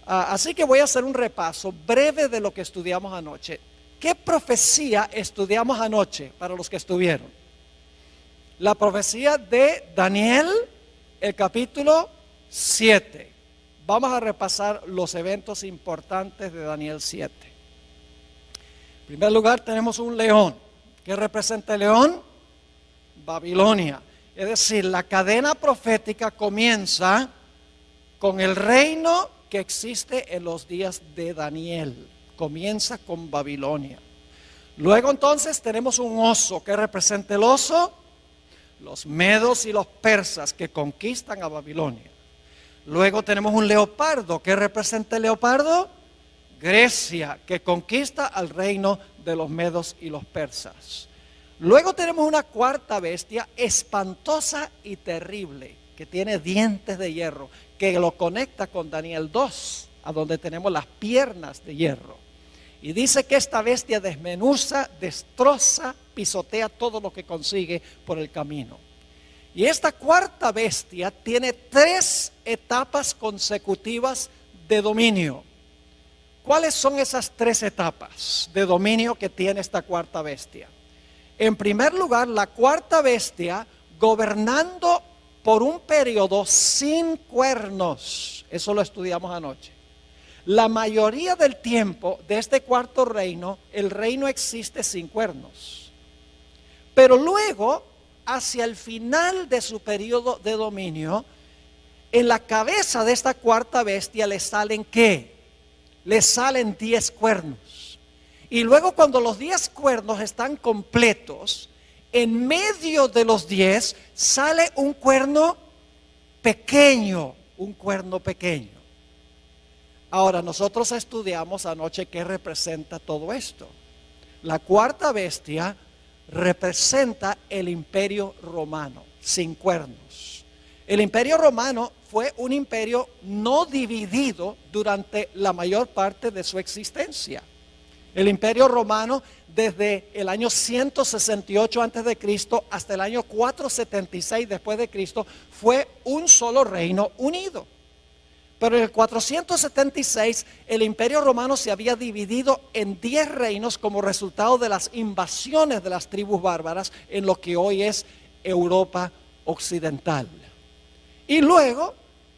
Así que voy a hacer un repaso breve de lo que estudiamos anoche. ¿Qué profecía estudiamos anoche para los que estuvieron? La profecía de Daniel, el capítulo 7. Vamos a repasar los eventos importantes de Daniel 7. En primer lugar tenemos un león. ¿Qué representa el león? Babilonia. Es decir, la cadena profética comienza con el reino que existe en los días de Daniel. Comienza con Babilonia. Luego entonces tenemos un oso. ¿Qué representa el oso? Los medos y los persas que conquistan a Babilonia. Luego tenemos un leopardo. ¿Qué representa el leopardo? Grecia, que conquista al reino de los medos y los persas. Luego tenemos una cuarta bestia espantosa y terrible, que tiene dientes de hierro, que lo conecta con Daniel 2, a donde tenemos las piernas de hierro. Y dice que esta bestia desmenuza, destroza, pisotea todo lo que consigue por el camino. Y esta cuarta bestia tiene 3 etapas consecutivas de dominio. ¿Cuáles son esas 3 etapas de dominio que tiene esta cuarta bestia? En primer lugar, la cuarta bestia gobernando por un periodo sin cuernos. Eso lo estudiamos anoche. La mayoría del tiempo de este cuarto reino, el reino existe sin cuernos. Pero luego, hacia el final de su periodo de dominio, en la cabeza de esta cuarta bestia le salen ¿qué? Le salen 10 cuernos. Y luego cuando los 10 cuernos están completos, en medio de los 10 sale un cuerno pequeño, un cuerno pequeño. Ahora, nosotros estudiamos anoche qué representa todo esto. La cuarta bestia representa el imperio romano, sin cuernos. El imperio romano fue un imperio no dividido durante la mayor parte de su existencia. El imperio romano desde el año 168 a.C. hasta el año 476 después de Cristo fue un solo reino unido. Pero en el 476 el imperio romano se había dividido en 10 reinos como resultado de las invasiones de las tribus bárbaras en lo que hoy es Europa occidental. Y luego,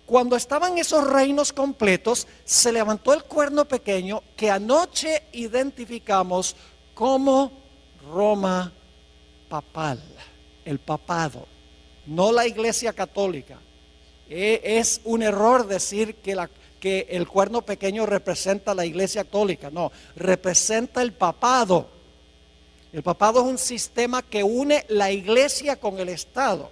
cuando estaban esos reinos completos, se levantó el cuerno pequeño que anoche identificamos como Roma papal, el papado, no la Iglesia católica. Es un error decir que el cuerno pequeño representa la Iglesia católica, no, representa el papado. El papado es un sistema que une la Iglesia con el Estado.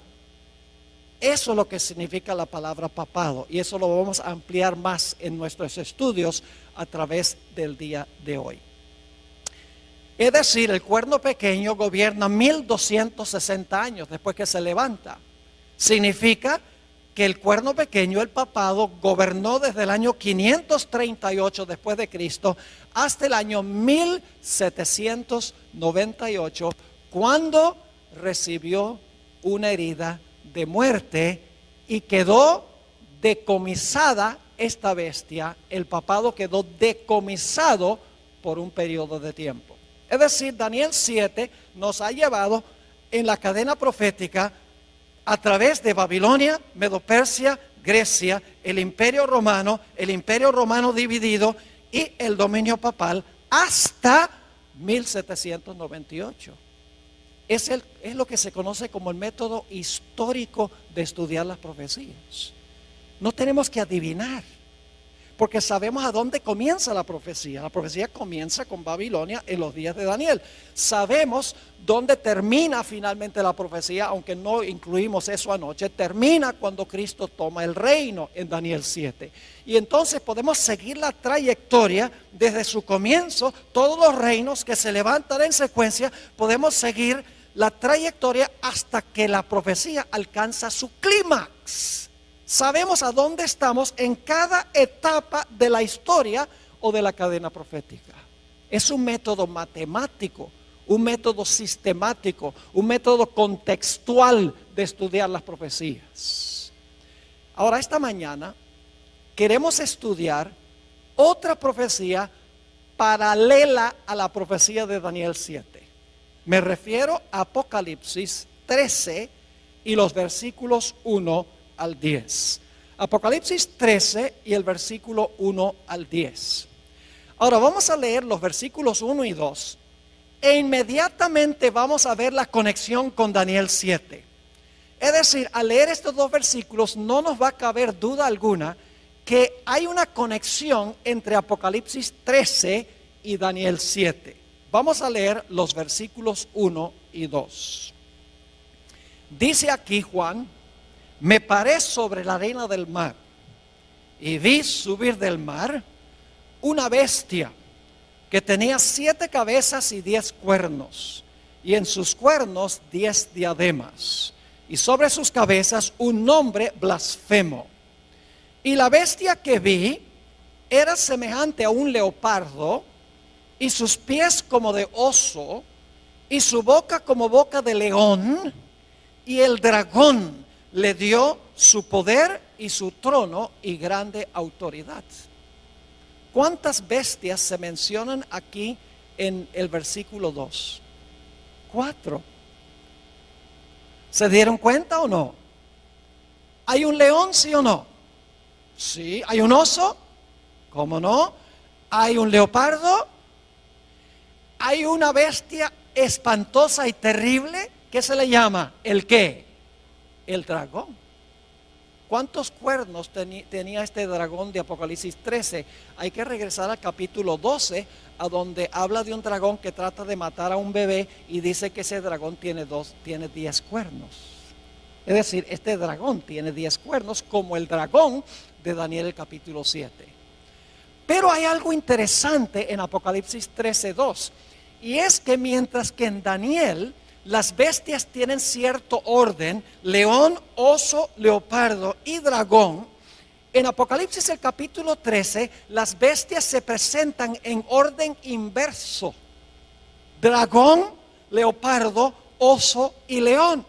Eso es lo que significa la palabra papado, y eso lo vamos a ampliar más en nuestros estudios a través del día de hoy. Es decir, el cuerno pequeño gobierna 1260 años después que se levanta. Significa que el cuerno pequeño, el papado, gobernó desde el año 538 después de Cristo hasta el año 1798, cuando recibió una herida de muerte y quedó decomisada esta bestia. El papado quedó decomisado por un periodo de tiempo. Es decir, Daniel 7 nos ha llevado en la cadena profética a través de Babilonia, Medo-Persia, Grecia, el imperio romano dividido y el dominio papal hasta 1798. Es lo que se conoce como el método histórico de estudiar las profecías. No tenemos que adivinar, porque sabemos a dónde comienza la profecía. La profecía comienza con Babilonia en los días de Daniel. Sabemos dónde termina finalmente la profecía, aunque no incluimos eso anoche. Termina cuando Cristo toma el reino en Daniel 7. Y entonces podemos seguir la trayectoria desde su comienzo. Todos los reinos que se levantan en secuencia, podemos seguir la trayectoria hasta que la profecía alcanza su clímax. Sabemos a dónde estamos en cada etapa de la historia o de la cadena profética. Es un método matemático, un método sistemático, un método contextual de estudiar las profecías. Ahora, esta mañana queremos estudiar otra profecía paralela a la profecía de Daniel 7. Me refiero a Apocalipsis 13 y los versículos 1 al 10. Apocalipsis 13 y el versículo 1 al 10. Ahora vamos a leer los versículos 1 y 2 e inmediatamente vamos a ver la conexión con Daniel 7. Es decir, al leer estos dos versículos no nos va a caber duda alguna que hay una conexión entre Apocalipsis 13 y Daniel 7. Vamos a leer los versículos 1 y 2. Dice aquí Juan: me paré sobre la arena del mar y vi subir del mar una bestia que tenía 7 cabezas y 10 cuernos, y en sus cuernos 10 diademas, y sobre sus cabezas un nombre blasfemo. Y la bestia que vi era semejante a un leopardo, y sus pies como de oso, y su boca como boca de león, y el dragón le dio su poder y su trono y grande autoridad. ¿Cuántas bestias se mencionan aquí en el versículo 2? 4. ¿Se dieron cuenta o no? ¿Hay un león, sí o no? Sí. ¿Hay un oso? ¿Cómo no? ¿Hay un leopardo? ¿Hay una bestia espantosa y terrible? ¿Qué se le llama? ¿El qué? El dragón. ¿Cuántos cuernos tenía este dragón de Apocalipsis 13? Hay que regresar al capítulo 12, a donde habla de un dragón que trata de matar a un bebé y dice que ese dragón tiene 10 cuernos. Es decir, este dragón tiene 10 cuernos como el dragón de Daniel el capítulo 7. Pero hay algo interesante en Apocalipsis 13:2, y es que mientras que en Daniel las bestias tienen cierto orden: león, oso, leopardo y dragón, en Apocalipsis el capítulo 13 las bestias se presentan en orden inverso: dragón, leopardo, oso y león.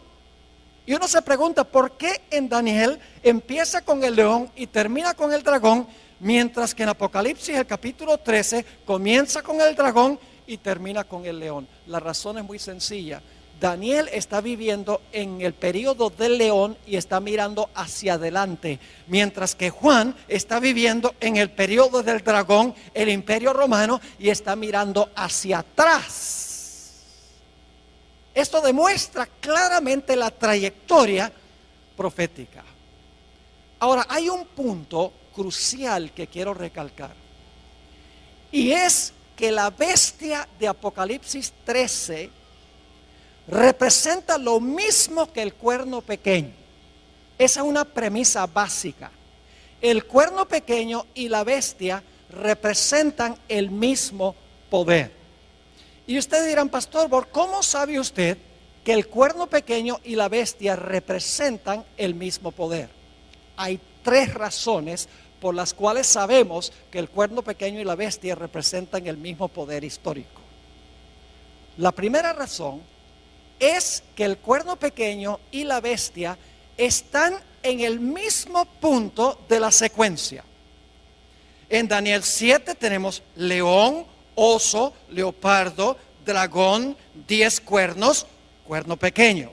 Y uno se pregunta, ¿por qué en Daniel empieza con el león y termina con el dragón, mientras que en Apocalipsis el capítulo 13 comienza con el dragón y termina con el león? La razón es muy sencilla. Daniel está viviendo en el periodo del león y está mirando hacia adelante, mientras que Juan está viviendo en el periodo del dragón, el imperio romano, y está mirando hacia atrás. Esto demuestra claramente la trayectoria profética. Ahora, hay un punto crucial que quiero recalcar, y es que la bestia de Apocalipsis 13 representa lo mismo que el cuerno pequeño. Esa es una premisa básica. El cuerno pequeño y la bestia representan el mismo poder. Y ustedes dirán, pastor, ¿cómo sabe usted que el cuerno pequeño y la bestia representan el mismo poder? Hay 3 razones por las cuales sabemos que el cuerno pequeño y la bestia representan el mismo poder histórico. La primera razón es que el cuerno pequeño y la bestia están en el mismo punto de la secuencia. En Daniel 7 tenemos león, oso, leopardo, dragón, 10 cuernos, cuerno pequeño.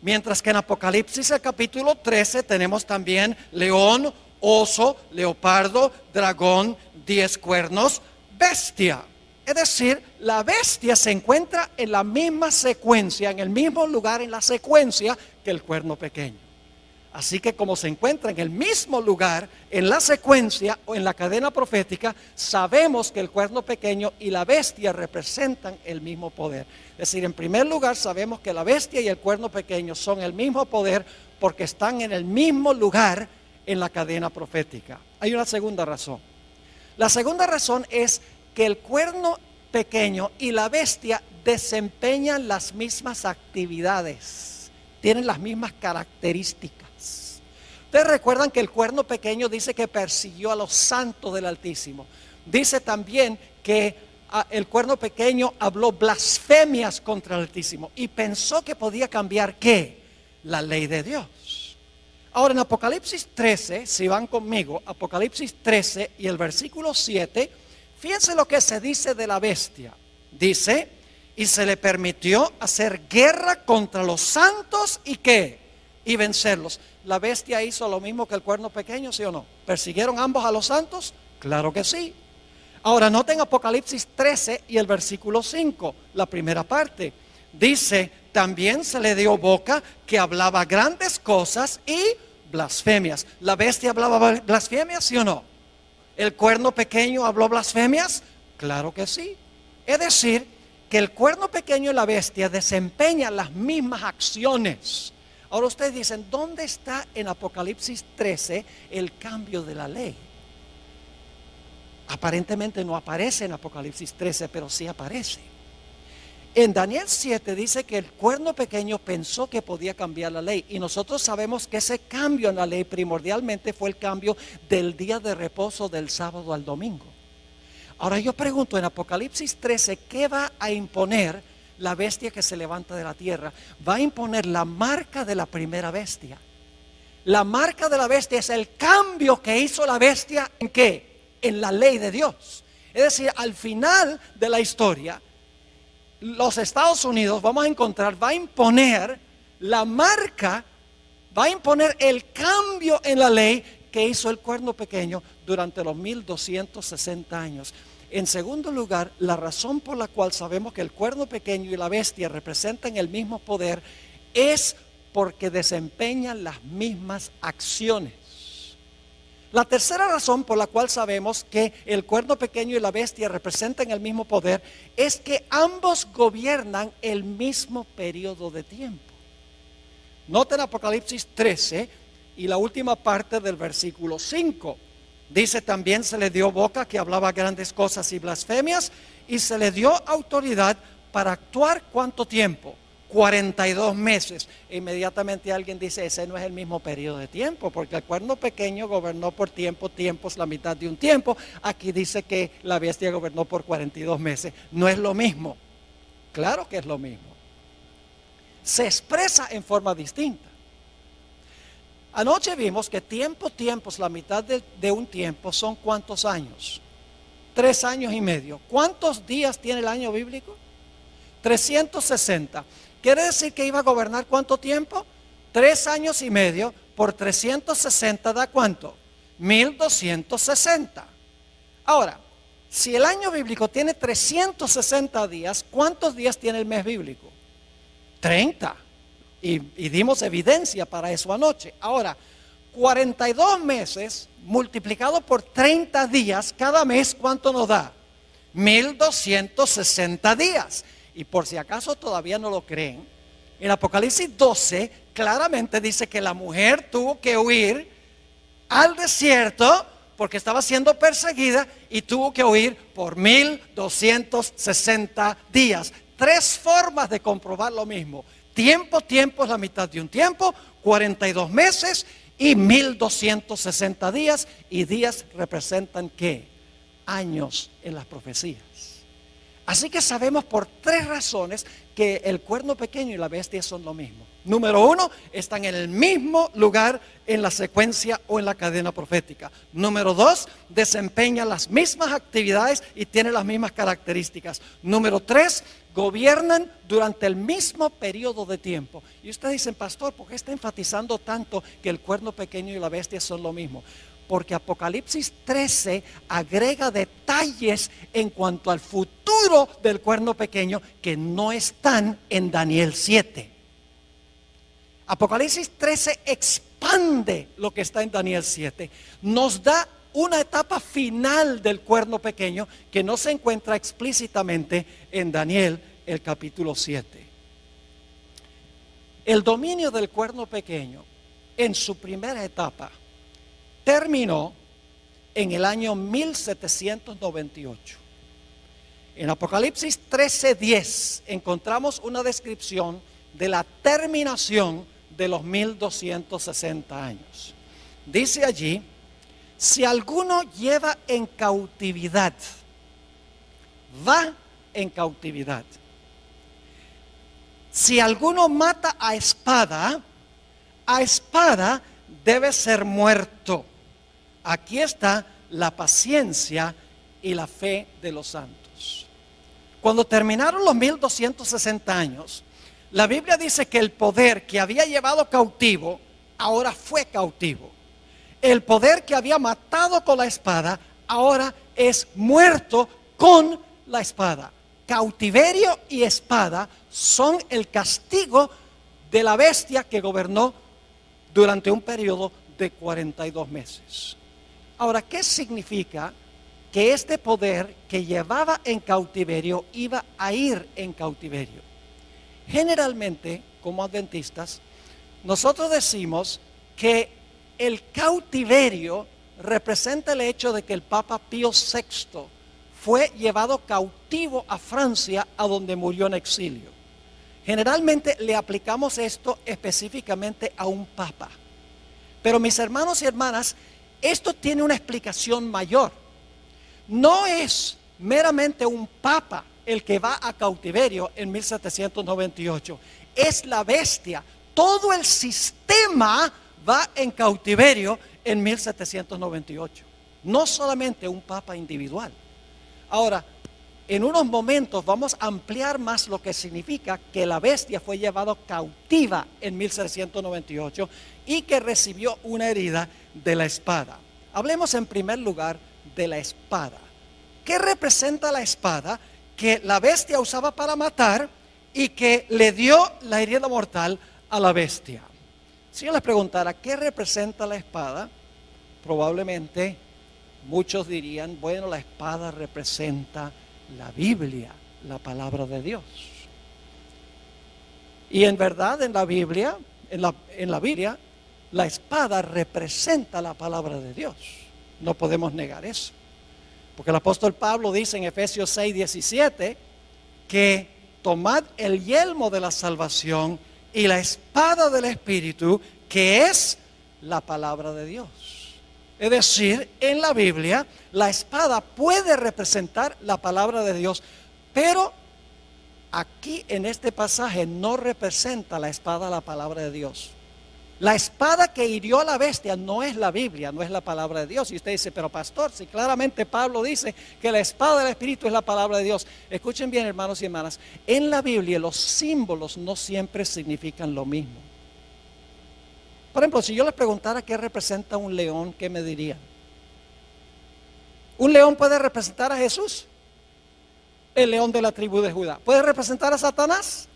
Mientras que en Apocalipsis el capítulo 13 tenemos también león, oso, leopardo, dragón, 10 cuernos, bestia. Es decir, la bestia se encuentra en la misma secuencia, en el mismo lugar en la secuencia que el cuerno pequeño. Así que como se encuentra en el mismo lugar en la secuencia o en la cadena profética, sabemos que el cuerno pequeño y la bestia representan el mismo poder. Es decir, en primer lugar sabemos que la bestia y el cuerno pequeño son el mismo poder porque están en el mismo lugar en la cadena profética. Hay una segunda razón. La segunda razón es que el cuerno pequeño y la bestia desempeñan las mismas actividades, tienen las mismas características. Ustedes recuerdan que el cuerno pequeño dice que persiguió a los santos del Altísimo. Dice también que el cuerno pequeño habló blasfemias contra el Altísimo y pensó que podía cambiar ¿qué? La ley de Dios. Ahora en Apocalipsis 13, si van conmigo, Apocalipsis 13 y el versículo 7, fíjense lo que se dice de la bestia. Dice, y se le permitió hacer guerra contra los santos y ¿qué? Y vencerlos. ¿La bestia hizo lo mismo que el cuerno pequeño, sí o no? ¿Persiguieron ambos a los santos? Claro que sí. Ahora noten Apocalipsis 13 y el versículo 5, la primera parte. Dice, también se le dio boca que hablaba grandes cosas y blasfemias. ¿La bestia hablaba blasfemias, sí o no? ¿El cuerno pequeño habló blasfemias? Claro que sí. Es decir, que el cuerno pequeño y la bestia desempeñan las mismas acciones. Ahora ustedes dicen, ¿dónde está en Apocalipsis 13 el cambio de la ley? Aparentemente no aparece en Apocalipsis 13, pero sí aparece. En Daniel 7 dice que el cuerno pequeño pensó que podía cambiar la ley. Y nosotros sabemos que ese cambio en la ley primordialmente fue el cambio del día de reposo del sábado al domingo. Ahora yo pregunto, en Apocalipsis 13, ¿qué va a imponer la bestia que se levanta de la tierra? Va a imponer la marca de la primera bestia. La marca de la bestia es el cambio que hizo la bestia ¿en qué? En la ley de Dios. Es decir, al final de la historia, los Estados Unidos, vamos a encontrar, va a imponer la marca, va a imponer el cambio en la ley que hizo el cuerno pequeño durante los 1260 años. En segundo lugar, la razón por la cual sabemos que el cuerno pequeño y la bestia representan el mismo poder es porque desempeñan las mismas acciones. La tercera razón por la cual sabemos que el cuerno pequeño y la bestia representan el mismo poder es que ambos gobiernan el mismo periodo de tiempo. Noten Apocalipsis 13 y la última parte del versículo 5. Dice, también se le dio boca que hablaba grandes cosas y blasfemias, y se le dio autoridad para actuar ¿cuánto tiempo? 42 meses. Inmediatamente alguien dice, ese no es el mismo periodo de tiempo, porque el cuerno pequeño gobernó por tiempos, la mitad de un tiempo. Aquí dice que la bestia gobernó por 42 meses. No es lo mismo. Claro que es lo mismo. Se expresa en forma distinta. Anoche vimos que tiempos, la mitad de un tiempo son ¿cuántos años? 3 años y medio. ¿Cuántos días tiene el año bíblico? 360. ¿Quiere decir que iba a gobernar cuánto tiempo? 3 años y medio por 360 da ¿cuánto? 1260. Ahora, si el año bíblico tiene 360 días, ¿cuántos días tiene el mes bíblico? 30. Y dimos evidencia para eso anoche. Ahora, 42 meses multiplicado por 30 días, cada mes, ¿cuánto nos da? 1260 días. Y por si acaso todavía no lo creen, en Apocalipsis 12 claramente dice que la mujer tuvo que huir al desierto porque estaba siendo perseguida y tuvo que huir por 1260 días. 3 formas de comprobar lo mismo. Tiempo es la mitad de un tiempo, 42 meses y 1260 días. Y días representan ¿qué? Años en las profecías. Así que sabemos por 3 razones que el cuerno pequeño y la bestia son lo mismo. Número 1, están en el mismo lugar en la secuencia o en la cadena profética. Número 2, desempeñan las mismas actividades y tienen las mismas características. Número 3, gobiernan durante el mismo periodo de tiempo. Y ustedes dicen, pastor, ¿por qué está enfatizando tanto que el cuerno pequeño y la bestia son lo mismo? Porque Apocalipsis 13 agrega detalles en cuanto al futuro del cuerno pequeño que no están en Daniel 7. Apocalipsis 13 expande lo que está en Daniel 7. Nos da una etapa final del cuerno pequeño que no se encuentra explícitamente en Daniel el capítulo 7. El dominio del cuerno pequeño en su primera etapa terminó en el año 1798. En Apocalipsis 13:10 encontramos una descripción de la terminación de los 1260 años. Dice allí, si alguno lleva en cautividad, va en cautividad. Si alguno mata a espada debe ser muerto. Aquí está la paciencia y la fe de los santos. Cuando terminaron los 1260 años, la Biblia dice que el poder que había llevado cautivo, ahora fue cautivo. El poder que había matado con la espada, ahora es muerto con la espada. Cautiverio y espada son el castigo de la bestia que gobernó durante un periodo de 42 meses. Ahora, ¿qué significa que este poder que llevaba en cautiverio iba a ir en cautiverio? Generalmente, como adventistas, nosotros decimos que el cautiverio representa el hecho de que el Papa Pío VI fue llevado cautivo a Francia, a donde murió en exilio. Generalmente le aplicamos esto específicamente a un papa. Pero mis hermanos y hermanas, esto tiene una explicación mayor. No es meramente un papa el que va a cautiverio en 1798. Es la bestia. Todo el sistema va en cautiverio en 1798. No solamente un papa individual. Ahora, en unos momentos vamos a ampliar más lo que significa que la bestia fue llevada cautiva en 1798 y que recibió una herida de la espada. Hablemos en primer lugar de la espada. ¿Qué representa la espada que la bestia usaba para matar y que le dio la herida mortal a la bestia? Si yo les preguntara qué representa la espada, probablemente muchos dirían, bueno, la espada representa la Biblia, la palabra de Dios. Y en verdad en la Biblia, la espada representa la palabra de Dios. No podemos negar eso. Porque el apóstol Pablo dice en Efesios 6:17 que tomad el yelmo de la salvación y la espada del Espíritu, que es la palabra de Dios. Es decir, en la Biblia la espada puede representar la palabra de Dios, pero aquí en este pasaje no representa la espada la palabra de Dios. La espada que hirió a la bestia no es la Biblia, no es la palabra de Dios. Y usted dice, pero pastor, si claramente Pablo dice que la espada del Espíritu es la palabra de Dios. Escuchen bien, hermanos y hermanas, en la Biblia los símbolos no siempre significan lo mismo. Por ejemplo, si yo les preguntara qué representa un león, ¿qué me dirían? ¿Un león puede representar a Jesús? El león de la tribu de Judá. ¿Puede representar a Satanás?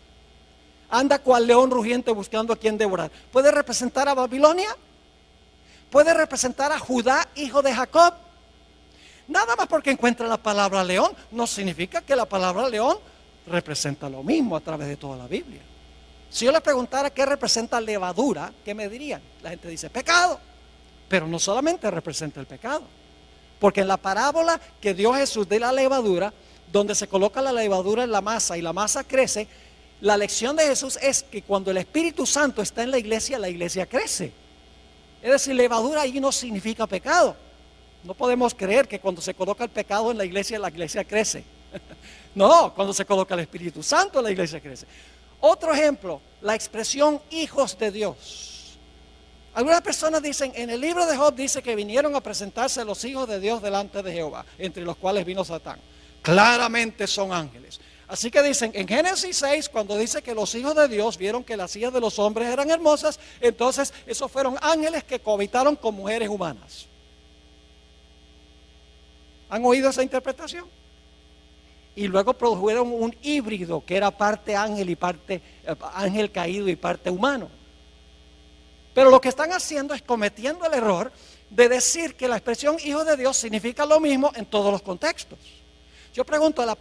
Anda cual león rugiente buscando a quien devorar. ¿Puede representar a Babilonia? ¿Puede representar a Judá, hijo de Jacob? Nada más porque encuentra la palabra león, no significa que la palabra león representa lo mismo a través de toda la Biblia. Si yo les preguntara qué representa levadura, ¿qué me dirían? La gente dice pecado, pero no solamente representa el pecado, porque en la parábola que dio Jesús de la levadura, donde se coloca la levadura en la masa y la masa crece, la lección de Jesús es que cuando el Espíritu Santo está en la iglesia crece. Es decir, levadura allí no significa pecado. No podemos creer que cuando se coloca el pecado en la iglesia crece. No, cuando se coloca el Espíritu Santo la iglesia crece. Otro ejemplo, la expresión hijos de Dios. Algunas personas dicen, en el libro de Job dice que vinieron a presentarse los hijos de Dios delante de Jehová, entre los cuales vino Satán. Claramente son ángeles. Así que dicen, en Génesis 6, cuando dice que los hijos de Dios vieron que las hijas de los hombres eran hermosas, entonces esos fueron ángeles que cohabitaron con mujeres humanas. ¿Han oído esa interpretación? Y luego produjeron un híbrido que era parte ángel y parte ángel caído y parte humano. Pero lo que están haciendo es cometiendo el error de decir que la expresión hijo de Dios significa lo mismo en todos los contextos. Yo pregunto, la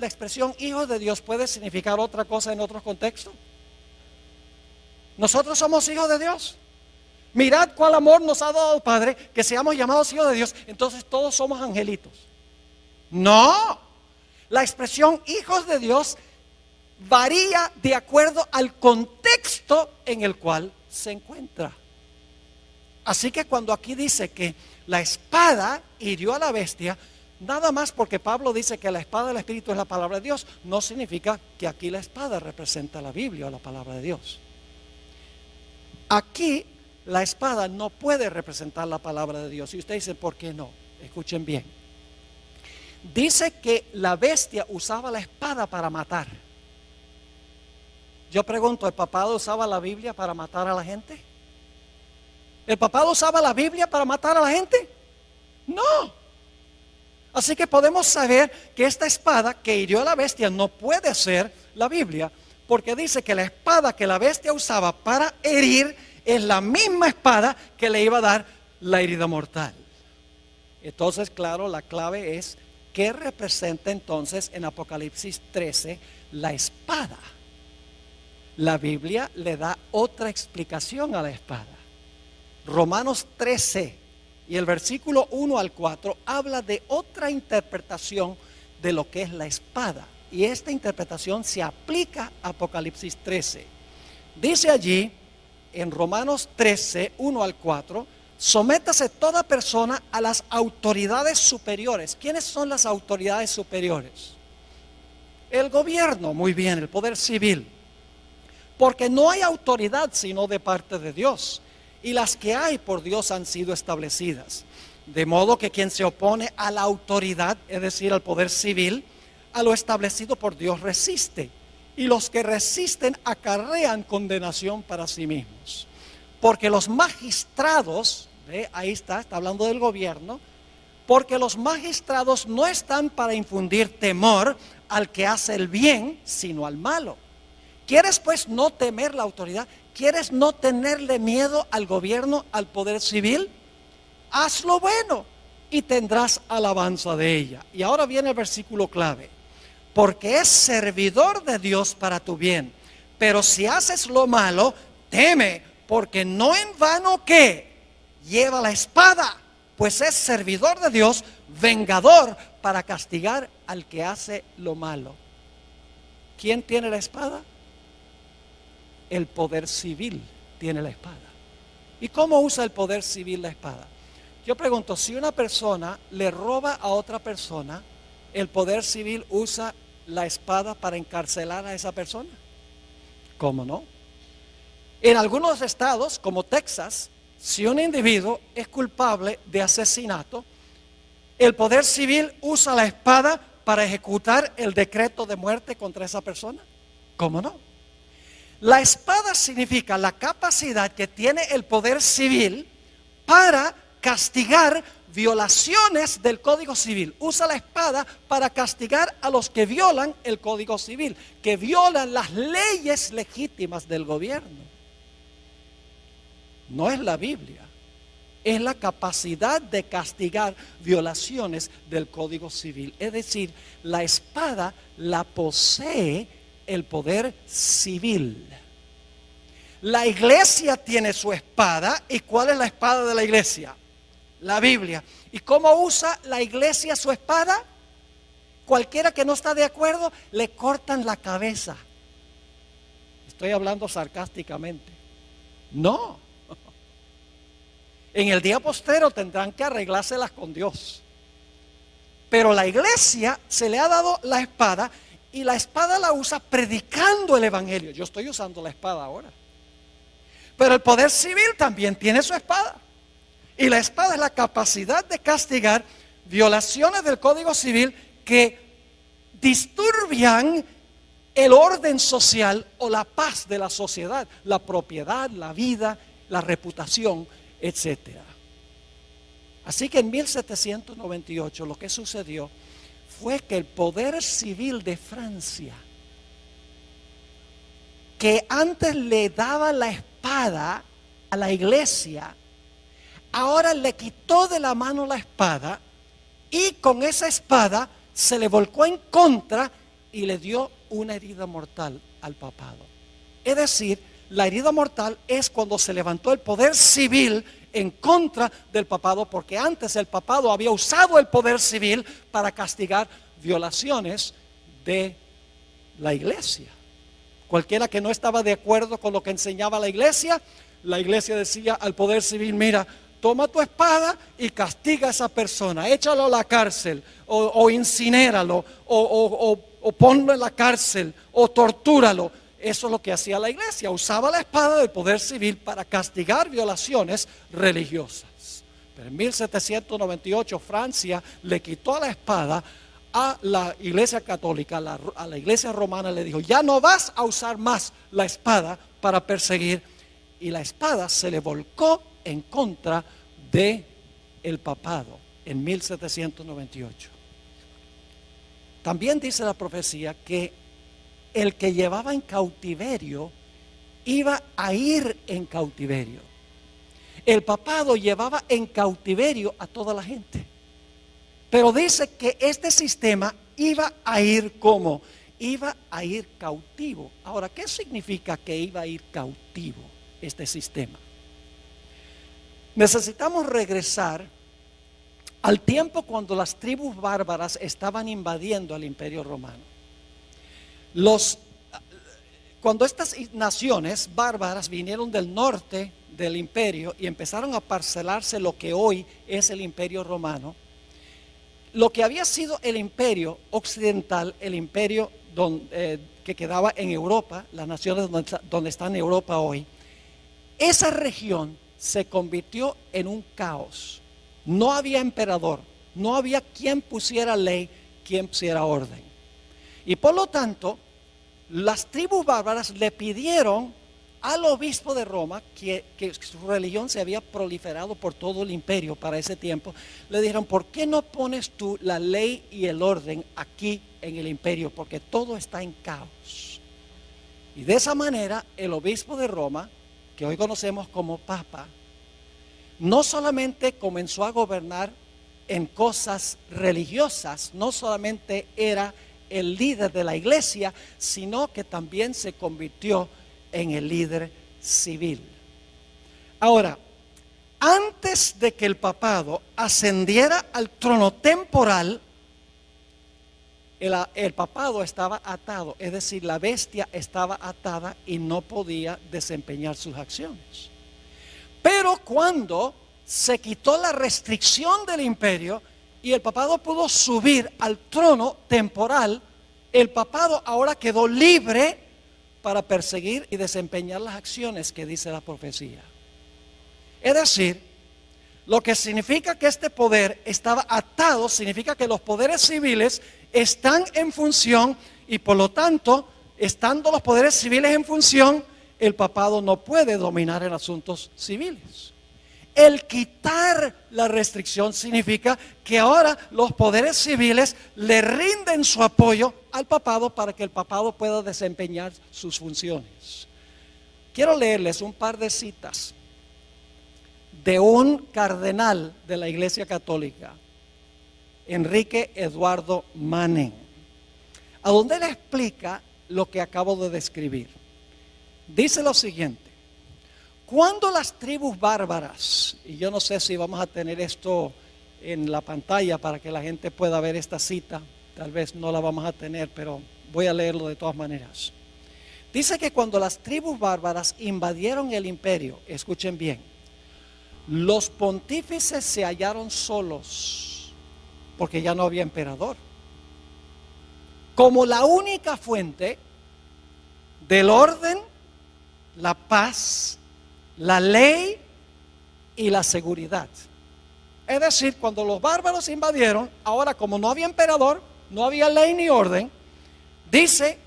expresión hijo de Dios puede significar otra cosa en otros contextos. Nosotros somos hijos de Dios. Mirad cuál amor nos ha dado el Padre, que seamos llamados hijos de Dios. Entonces todos somos angelitos. No, la expresión hijos de Dios varía de acuerdo al contexto en el cual se encuentra. Así que cuando aquí dice que la espada hirió a la bestia, nada más porque Pablo dice que la espada del Espíritu es la palabra de Dios, no significa que aquí la espada representa la Biblia o la palabra de Dios. Aquí la espada no puede representar la palabra de Dios. Y usted dice, ¿por qué no? Escuchen bien. Dice que la bestia usaba la espada para matar. Yo pregunto, ¿el papado usaba la Biblia para matar a la gente? ¿El papado usaba la Biblia para matar a la gente? No. Así que podemos saber que esta espada que hirió a la bestia no puede ser la Biblia, porque dice que la espada que la bestia usaba para herir es la misma espada que le iba a dar la herida mortal. Entonces, claro, la clave es ¿qué representa entonces en Apocalipsis 13 la espada? La Biblia le da otra explicación a la espada. Romanos 13 y el versículo 1 al 4 habla de otra interpretación de lo que es la espada. Y esta interpretación se aplica a Apocalipsis 13. Dice allí en Romanos 13, 1 al 4, sométase toda persona a las autoridades superiores. ¿Quiénes son las autoridades superiores? El gobierno, muy bien, el poder civil. Porque no hay autoridad sino de parte de Dios. Y las que hay por Dios han sido establecidas. De modo que quien se opone a la autoridad, es decir, al poder civil, a lo establecido por Dios resiste. Y los que resisten acarrean condenación para sí mismos. Porque los magistrados, ahí está hablando del gobierno, porque los magistrados no están para infundir temor al que hace el bien, sino al malo. ¿Quieres pues no temer la autoridad? ¿Quieres no tenerle miedo al gobierno, al poder civil? Haz lo bueno y tendrás alabanza de ella. Y ahora viene el versículo clave. Porque es servidor de Dios para tu bien. Pero si haces lo malo, teme, porque no en vano que lleva la espada, pues es servidor de Dios, vengador para castigar al que hace lo malo. ¿Quién tiene la espada? El poder civil tiene la espada. ¿Y cómo usa el poder civil la espada? Yo pregunto, si una persona le roba a otra persona, ¿el poder civil usa la espada para encarcelar a esa persona? ¿Cómo no? En algunos estados, como Texas, si un individuo es culpable de asesinato, el poder civil usa la espada para ejecutar el decreto de muerte contra esa persona. ¿Cómo no? La espada significa la capacidad que tiene el poder civil para castigar violaciones del Código Civil. Usa la espada para castigar a los que violan el Código Civil, que violan las leyes legítimas del gobierno. No es la Biblia, es la capacidad de castigar violaciones del Código Civil. Es decir, la espada la posee el poder civil. La iglesia tiene su espada. ¿Y cuál es la espada de la iglesia? La Biblia. ¿Y cómo usa la iglesia su espada? Cualquiera que no está de acuerdo, le cortan la cabeza. Estoy hablando sarcásticamente. No. En el día postrero tendrán que arreglárselas con Dios. Pero la iglesia se le ha dado la espada, y la espada la usa predicando el evangelio. Yo estoy usando la espada ahora. Pero el poder civil también tiene su espada. Y la espada es la capacidad de castigar violaciones del Código Civil que disturbian el orden social o la paz de la sociedad, la propiedad, la vida, la reputación, etcétera. Así que en 1798 lo que sucedió fue que el poder civil de Francia, que antes le daba la espada a la iglesia, ahora le quitó de la mano la espada y con esa espada se le volcó en contra y le dio una herida mortal al papado. Es decir, la herida mortal es cuando se levantó el poder civil en contra del papado, porque antes el papado había usado el poder civil para castigar violaciones de la iglesia. Cualquiera que no estaba de acuerdo con lo que enseñaba la iglesia decía al poder civil: mira, toma tu espada y castiga a esa persona, échalo a la cárcel, o incinéralo, o ponlo en la cárcel, o tortúralo. eso es lo que hacía la iglesia, usaba la espada del poder civil para castigar violaciones religiosas. Pero en 1798 Francia le quitó la espada a la iglesia católica, a la iglesia romana, le dijo: ya no vas a usar más la espada para perseguir. Y la espada se le volcó en contra de el papado en 1798. También dice la profecía que el que llevaba en cautiverio iba a ir en cautiverio. El papado llevaba en cautiverio a toda la gente. Pero dice que este sistema iba a ir como, iba a ir cautivo. Ahora, ¿qué significa que iba a ir cautivo este sistema? Necesitamos regresar al tiempo cuando las tribus bárbaras estaban invadiendo al Imperio Romano. Cuando estas naciones bárbaras vinieron del norte del imperio y empezaron a parcelarse lo que hoy es el Imperio Romano, lo que había sido el imperio occidental, el imperio que quedaba en Europa, las naciones donde está en Europa hoy, esa región se convirtió en un caos. No había emperador, no había quien pusiera ley, quien pusiera orden. Y por lo tanto, las tribus bárbaras le pidieron al obispo de Roma, que su religión se había proliferado por todo el imperio para ese tiempo, le dijeron: ¿por qué no pones tú la ley y el orden aquí en el imperio? Porque todo está en caos. Y de esa manera el obispo de Roma, que hoy conocemos como Papa, no solamente comenzó a gobernar en cosas religiosas, no solamente era el líder de la iglesia, sino que también se convirtió en el líder civil. Ahora, antes de que el papado ascendiera al trono temporal, el papado estaba atado, es decir, la bestia estaba atada y no podía desempeñar sus acciones. Pero cuando se quitó la restricción del imperio y el papado pudo subir al trono temporal, el papado ahora quedó libre para perseguir y desempeñar las acciones que dice la profecía. Es decir, lo que significa que este poder estaba atado, significa que los poderes civiles están en función y por lo tanto, estando los poderes civiles en función, el papado no puede dominar en asuntos civiles. El quitar la restricción significa que ahora los poderes civiles le rinden su apoyo al papado para que el papado pueda desempeñar sus funciones. Quiero leerles un par de citas de un cardenal de la Iglesia Católica, Enrique Eduardo Manning, a donde él explica lo que acabo de describir. Dice lo siguiente: cuando las tribus bárbaras, y yo no sé si vamos a tener esto en la pantalla para que la gente pueda ver esta cita, tal vez no la vamos a tener, pero voy a leerlo de todas maneras. Dice que cuando las tribus bárbaras invadieron el imperio, escuchen bien, los pontífices se hallaron solos porque ya no había emperador. Como la única fuente del orden, la paz, la ley y la seguridad. Es decir, cuando los bárbaros invadieron, ahora como no había emperador, no había ley ni orden, dice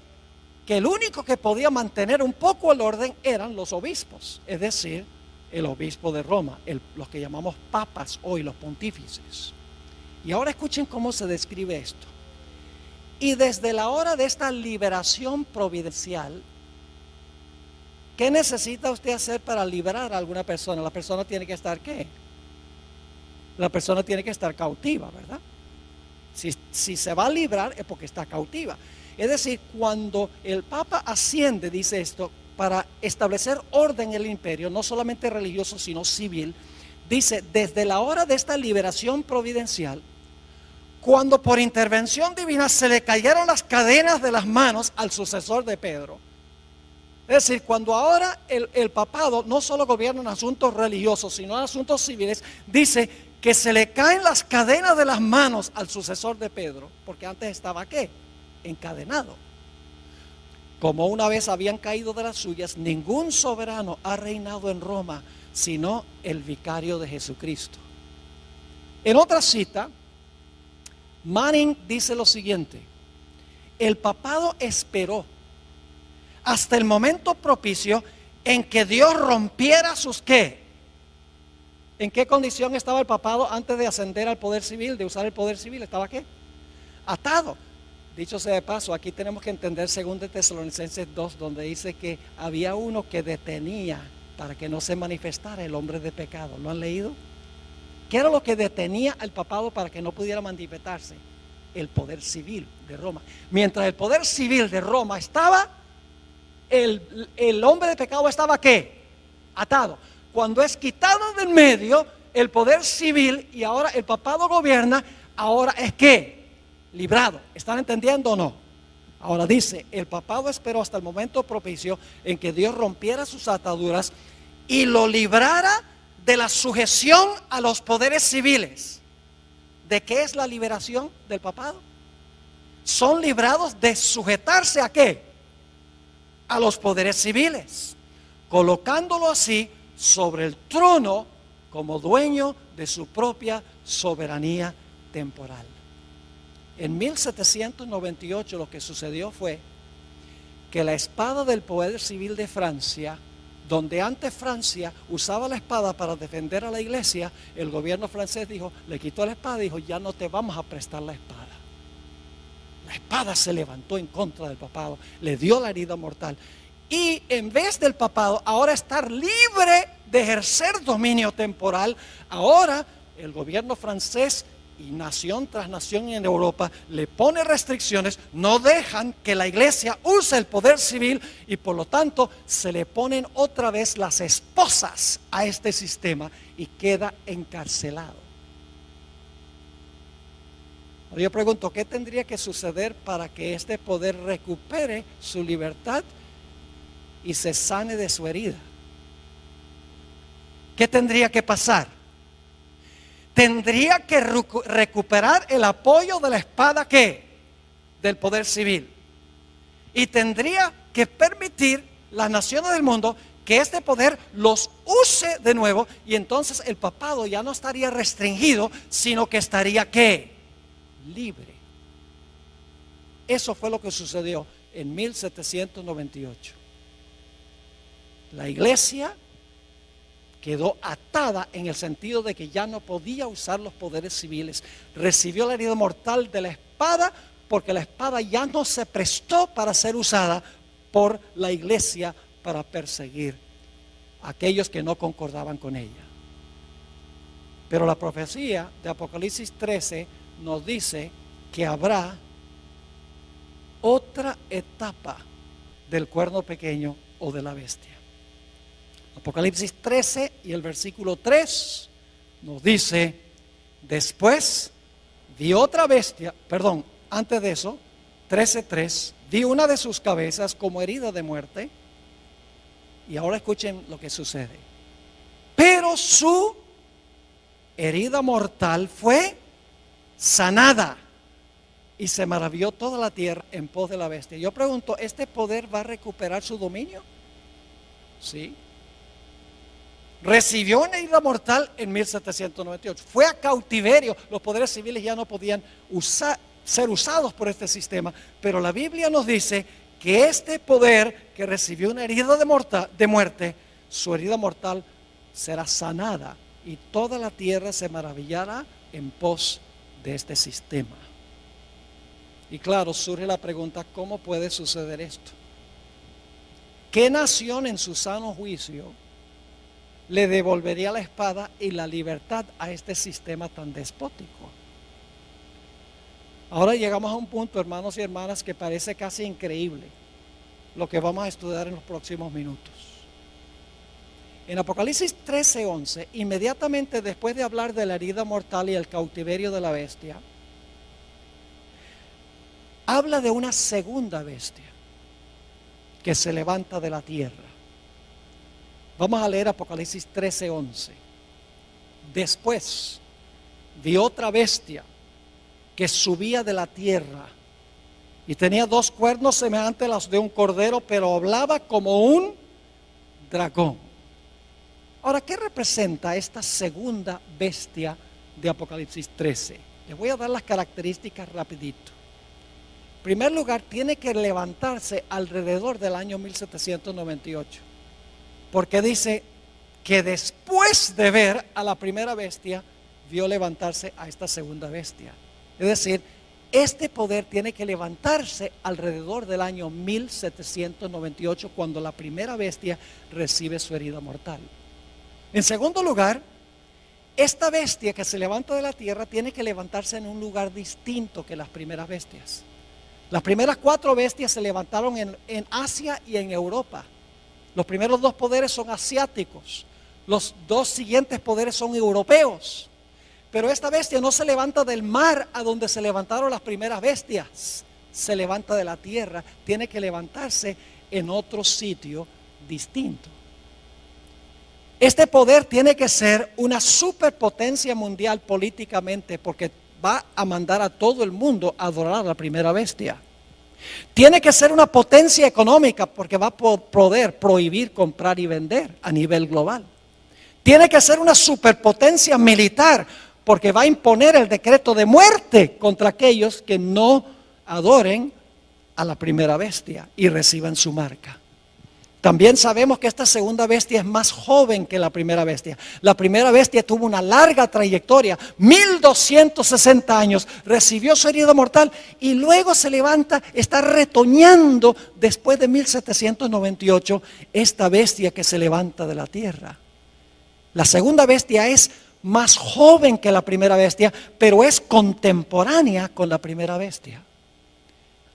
que el único que podía mantener un poco el orden eran los obispos, es decir, el obispo de Roma, los que llamamos papas hoy, los pontífices. Y ahora escuchen cómo se describe esto. Y desde la hora de esta liberación providencial, ¿qué necesita usted hacer para liberar a alguna persona? La persona tiene que estar ¿qué? La persona tiene que estar cautiva, ¿verdad? Si se va a librar es porque está cautiva. Es decir, cuando el Papa asciende, dice esto, para establecer orden en el imperio, no solamente religioso, sino civil, dice, desde la hora de esta liberación providencial, cuando por intervención divina se le cayeron las cadenas de las manos al sucesor de Pedro. Es decir, cuando ahora el papado no solo gobierna en asuntos religiosos, sino en asuntos civiles, dice que se le caen las cadenas de las manos al sucesor de Pedro, porque antes estaba ¿qué? Encadenado. Como una vez habían caído de las suyas, ningún soberano ha reinado en Roma, sino el vicario de Jesucristo. En otra cita, Manning dice lo siguiente: el papado esperó hasta el momento propicio en que Dios rompiera sus ¿qué? ¿En qué condición estaba el papado antes de ascender al poder civil, de usar el poder civil? ¿Estaba qué? Atado. Dicho sea de paso, aquí tenemos que entender 2 Tesalonicenses 2, donde dice que había uno que detenía para que no se manifestara el hombre de pecado. ¿Lo han leído? ¿Qué era lo que detenía al papado para que no pudiera manifestarse? El poder civil de Roma. Mientras el poder civil de Roma estaba, el hombre de pecado estaba ¿qué? Atado. Cuando es quitado del medio el poder civil y ahora el papado gobierna, ahora es ¿qué? Librado. ¿Están entendiendo o no? Ahora dice, el papado esperó hasta el momento propicio en que Dios rompiera sus ataduras y lo librara de la sujeción a los poderes civiles. ¿De qué es la liberación del papado? Son librados de sujetarse ¿a qué? A los poderes civiles, colocándolo así sobre el trono como dueño de su propia soberanía temporal. En 1798 lo que sucedió fue que la espada del poder civil de Francia, donde antes Francia usaba la espada para defender a la iglesia, el gobierno francés dijo, le quitó la espada y dijo, ya no te vamos a prestar la espada. La espada se levantó en contra del papado, le dio la herida mortal. Y en vez del papado ahora estar libre de ejercer dominio temporal, ahora el gobierno francés y nación tras nación en Europa le pone restricciones, no dejan que la iglesia use el poder civil y por lo tanto se le ponen otra vez las esposas a este sistema y queda encarcelado. Yo pregunto, ¿qué tendría que suceder para que este poder recupere su libertad y se sane de su herida? ¿Qué tendría que pasar? Tendría que recuperar el apoyo de la espada ¿qué? Del poder civil. Y tendría que permitir las naciones del mundo que este poder los use de nuevo, y entonces el papado ya no estaría restringido, sino que estaría ¿qué? Libre. Eso fue lo que sucedió en 1798. La iglesia quedó atada en el sentido de que ya no podía usar los poderes civiles. Recibió la herida mortal de la espada porque la espada ya no se prestó para ser usada por la iglesia para perseguir a aquellos que no concordaban con ella. Pero la profecía de Apocalipsis 13 nos dice que habrá otra etapa del cuerno pequeño o de la bestia. Apocalipsis 13 y el versículo 3 nos dice, después vi otra bestia, antes de eso, 13:3, vi una de sus cabezas como herida de muerte, y ahora escuchen lo que sucede, pero su herida mortal fue sanada, y se maravilló toda la tierra en pos de la bestia. Yo pregunto, ¿este poder va a recuperar su dominio? Sí. Recibió una herida mortal en 1798. Fue a cautiverio. Los poderes civiles ya no podían ser usados por este sistema. Pero la Biblia nos dice que este poder que recibió una herida de muerte, su herida mortal será sanada. Y toda la tierra se maravillará en pos de este sistema. Y claro, surge la pregunta, ¿cómo puede suceder esto? ¿Qué nación en su sano juicio le devolvería la espada y la libertad a este sistema tan despótico? Ahora llegamos a un punto, hermanos y hermanas, que parece casi increíble lo que vamos a estudiar en los próximos minutos. En Apocalipsis 13:11, inmediatamente después de hablar de la herida mortal y el cautiverio de la bestia, habla de una segunda bestia que se levanta de la tierra. Vamos a leer Apocalipsis 13:11. Después vi otra bestia que subía de la tierra Y tenía 2 cuernos semejantes a los de un cordero, pero hablaba como un dragón. Ahora, ¿qué representa esta segunda bestia de Apocalipsis 13? Les voy a dar las características rapidito. En primer lugar, tiene que levantarse alrededor del año 1798. Porque dice que después de ver a la primera bestia, vio levantarse a esta segunda bestia. Es decir, este poder tiene que levantarse alrededor del año 1798, cuando la primera bestia recibe su herida mortal. En segundo lugar, esta bestia que se levanta de la tierra tiene que levantarse en un lugar distinto que las primeras bestias. Las primeras 4 bestias se levantaron en Asia y en Europa. Los primeros 2 poderes son asiáticos. Los 2 siguientes poderes son europeos. Pero esta bestia no se levanta del mar a donde se levantaron las primeras bestias. Se levanta de la tierra. Tiene que levantarse en otro sitio distinto. Este poder tiene que ser una superpotencia mundial políticamente, porque va a mandar a todo el mundo a adorar a la primera bestia. Tiene que ser una potencia económica, porque va a poder prohibir comprar y vender a nivel global. Tiene que ser una superpotencia militar, porque va a imponer el decreto de muerte contra aquellos que no adoren a la primera bestia y reciban su marca. También sabemos que esta segunda bestia es más joven que la primera bestia. La primera bestia tuvo una larga trayectoria, 1260 años, recibió su herida mortal y luego se levanta, está retoñando después de 1798, esta bestia que se levanta de la tierra. La segunda bestia es más joven que la primera bestia, pero es contemporánea con la primera bestia.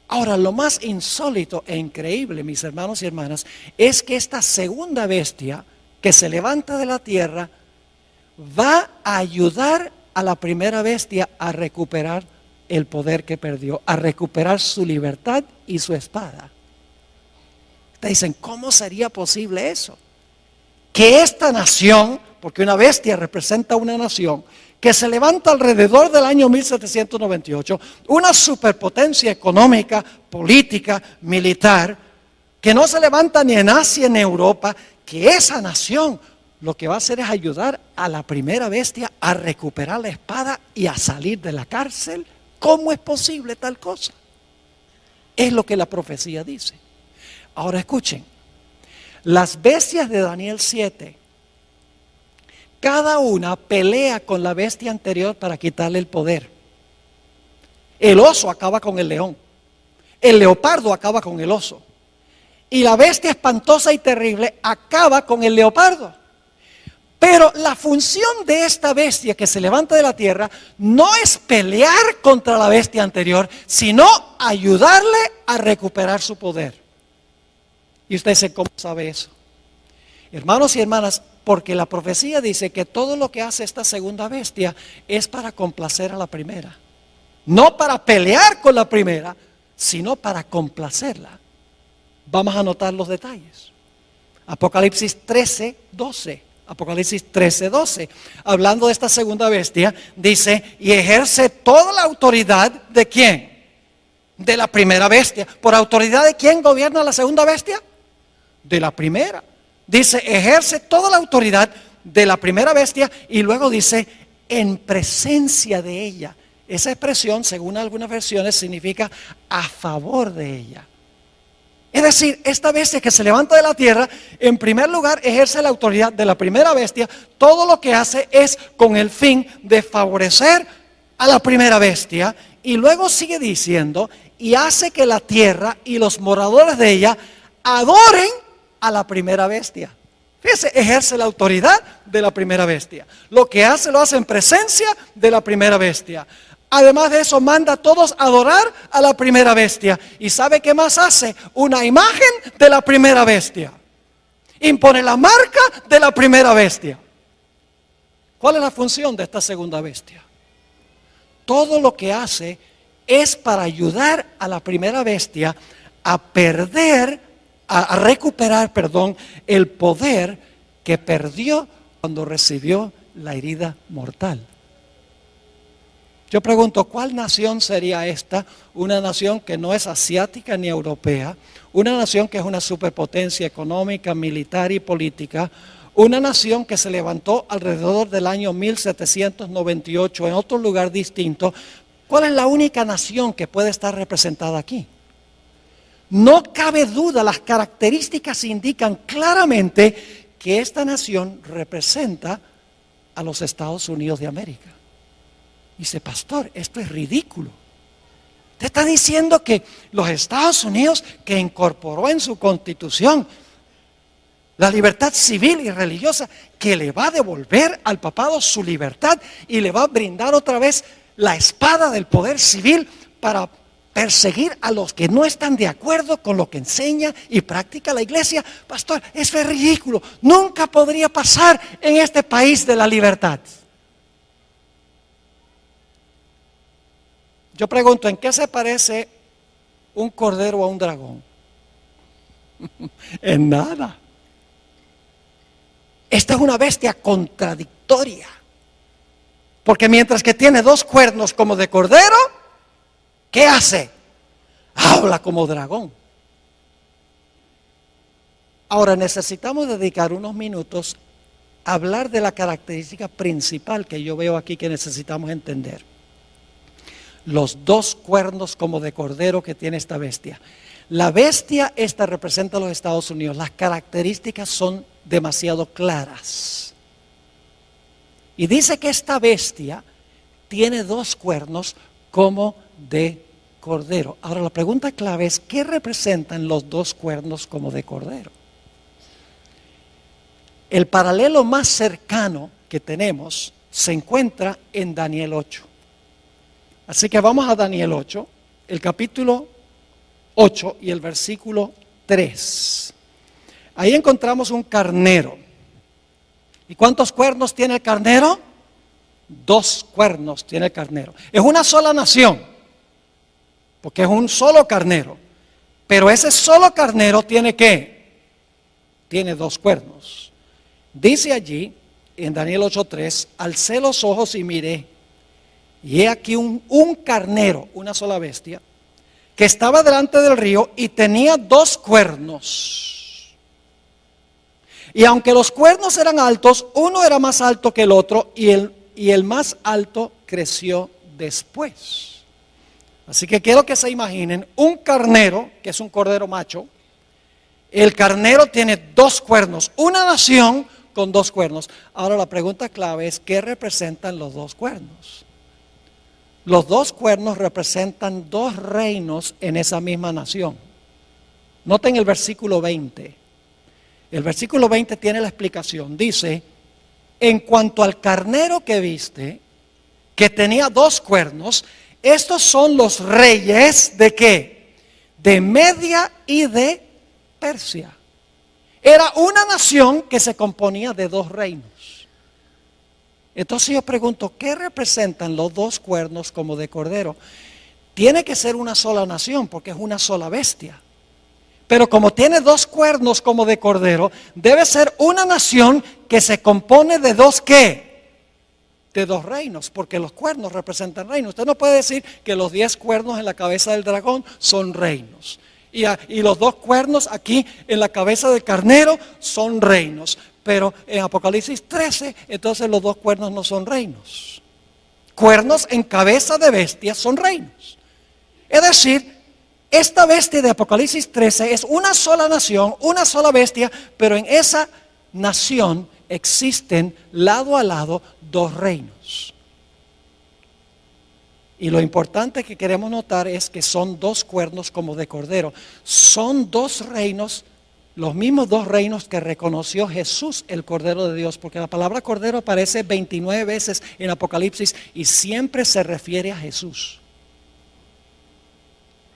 Ahora, lo más insólito e increíble, mis hermanos y hermanas, es que esta segunda bestia que se levanta de la tierra va a ayudar a la primera bestia a recuperar el poder que perdió, a recuperar su libertad y su espada. Ustedes dicen, ¿cómo sería posible eso? Que esta nación, porque una bestia representa una nación, que se levanta alrededor del año 1798, una superpotencia económica, política, militar, que no se levanta ni en Asia ni en Europa, que esa nación lo que va a hacer es ayudar a la primera bestia a recuperar la espada y a salir de la cárcel. ¿Cómo es posible tal cosa? Es lo que la profecía dice. Ahora escuchen, las bestias de Daniel 7, cada una pelea con la bestia anterior para quitarle el poder. El oso acaba con el león. El leopardo acaba con el oso. Y la bestia espantosa y terrible acaba con el leopardo. Pero la función de esta bestia que se levanta de la tierra no es pelear contra la bestia anterior, sino ayudarle a recuperar su poder. Y usted dice, ¿cómo sabe eso? Hermanos y hermanas, porque la profecía dice que todo lo que hace esta segunda bestia es para complacer a la primera. No para pelear con la primera, sino para complacerla. Vamos a notar los detalles. Apocalipsis 13, 12. Apocalipsis 13, 12. Hablando de esta segunda bestia, dice, y ejerce toda la autoridad ¿de quién? De la primera bestia. ¿Por autoridad de quién gobierna la segunda bestia? De la primera. Dice, ejerce toda la autoridad de la primera bestia y luego dice, en presencia de ella. Esa expresión, según algunas versiones, significa a favor de ella. Es decir, esta bestia que se levanta de la tierra, en primer lugar, ejerce la autoridad de la primera bestia. Todo lo que hace es con el fin de favorecer a la primera bestia. Y luego sigue diciendo, y hace que la tierra y los moradores de ella adoren a la primera bestia. Fíjese, ejerce la autoridad de la primera bestia. Lo que hace, lo hace en presencia de la primera bestia. Además de eso, manda a todos a adorar a la primera bestia. ¿Y sabe qué más hace? Una imagen de la primera bestia. Impone la marca de la primera bestia. ¿Cuál es la función de esta segunda bestia? Todo lo que hace es para ayudar a la primera bestia a recuperar el poder que perdió cuando recibió la herida mortal. Yo pregunto, ¿cuál nación sería esta? Una nación que no es asiática ni europea, una nación que es una superpotencia económica, militar y política, una nación que se levantó alrededor del año 1798 en otro lugar distinto. ¿Cuál es la única nación que puede estar representada aquí? No cabe duda, las características indican claramente que esta nación representa a los Estados Unidos de América. Dice, pastor, esto es ridículo. Usted está diciendo que los Estados Unidos, que incorporó en su constitución la libertad civil y religiosa, que le va a devolver al papado su libertad y le va a brindar otra vez la espada del poder civil para perseguir a los que no están de acuerdo con lo que enseña y practica la iglesia. Pastor, eso es ridículo. Nunca podría pasar en este país de la libertad. Yo pregunto, ¿en qué se parece un cordero a un dragón? En nada. Esta es una bestia contradictoria. Porque mientras que tiene dos cuernos como de cordero, ¿qué hace? Habla como dragón. Ahora necesitamos dedicar unos minutos a hablar de la característica principal que yo veo aquí que necesitamos entender. Los dos cuernos como de cordero que tiene esta bestia. La bestia esta representa a los Estados Unidos. Las características son demasiado claras. Y dice que esta bestia tiene dos cuernos como de cordero. Ahora la pregunta clave es, ¿qué representan los dos cuernos como de cordero? El paralelo más cercano que tenemos se encuentra en Daniel 8. Así que vamos a Daniel 8, el capítulo 8 y el versículo 3. Ahí encontramos un carnero. ¿Y cuántos cuernos tiene el carnero? Dos cuernos tiene el carnero. Es una sola nación, porque es un solo carnero. Pero ese solo carnero tiene ¿qué? Tiene dos cuernos. Dice allí, en Daniel 8:3, alcé los ojos y miré. Y he aquí un carnero, una sola bestia, que estaba delante del río y tenía dos cuernos. Y aunque los cuernos eran altos, uno era más alto que el otro y el más alto creció después. Así que quiero que se imaginen un carnero, que es un cordero macho. El carnero tiene dos cuernos, una nación con dos cuernos. Ahora la pregunta clave es, ¿qué representan los dos cuernos? Los dos cuernos representan dos reinos en esa misma nación. Noten el versículo 20. El versículo 20 tiene la explicación. Dice, en cuanto al carnero que viste, que tenía dos cuernos, estos son los reyes ¿de qué? De Media y de Persia. Era una nación que se componía de dos reinos. Entonces yo pregunto, ¿qué representan los dos cuernos como de cordero? Tiene que ser una sola nación porque es una sola bestia. Pero como tiene dos cuernos como de cordero, debe ser una nación que se compone de dos ¿qué? De dos reinos, porque los cuernos representan reinos. Usted no puede decir que los 10 cuernos en la cabeza del dragón son reinos. Y los dos cuernos aquí en la cabeza del carnero son reinos. Pero en Apocalipsis 13, entonces los dos cuernos no son reinos. Cuernos en cabeza de bestia son reinos. Es decir, esta bestia de Apocalipsis 13 es una sola nación, una sola bestia, pero en esa nación existen lado a lado dos reinos. Y lo importante que queremos notar es que son dos cuernos como de cordero. Son dos reinos, los mismos dos reinos que reconoció Jesús, el Cordero de Dios, porque la palabra cordero aparece 29 veces en Apocalipsis y siempre se refiere a Jesús.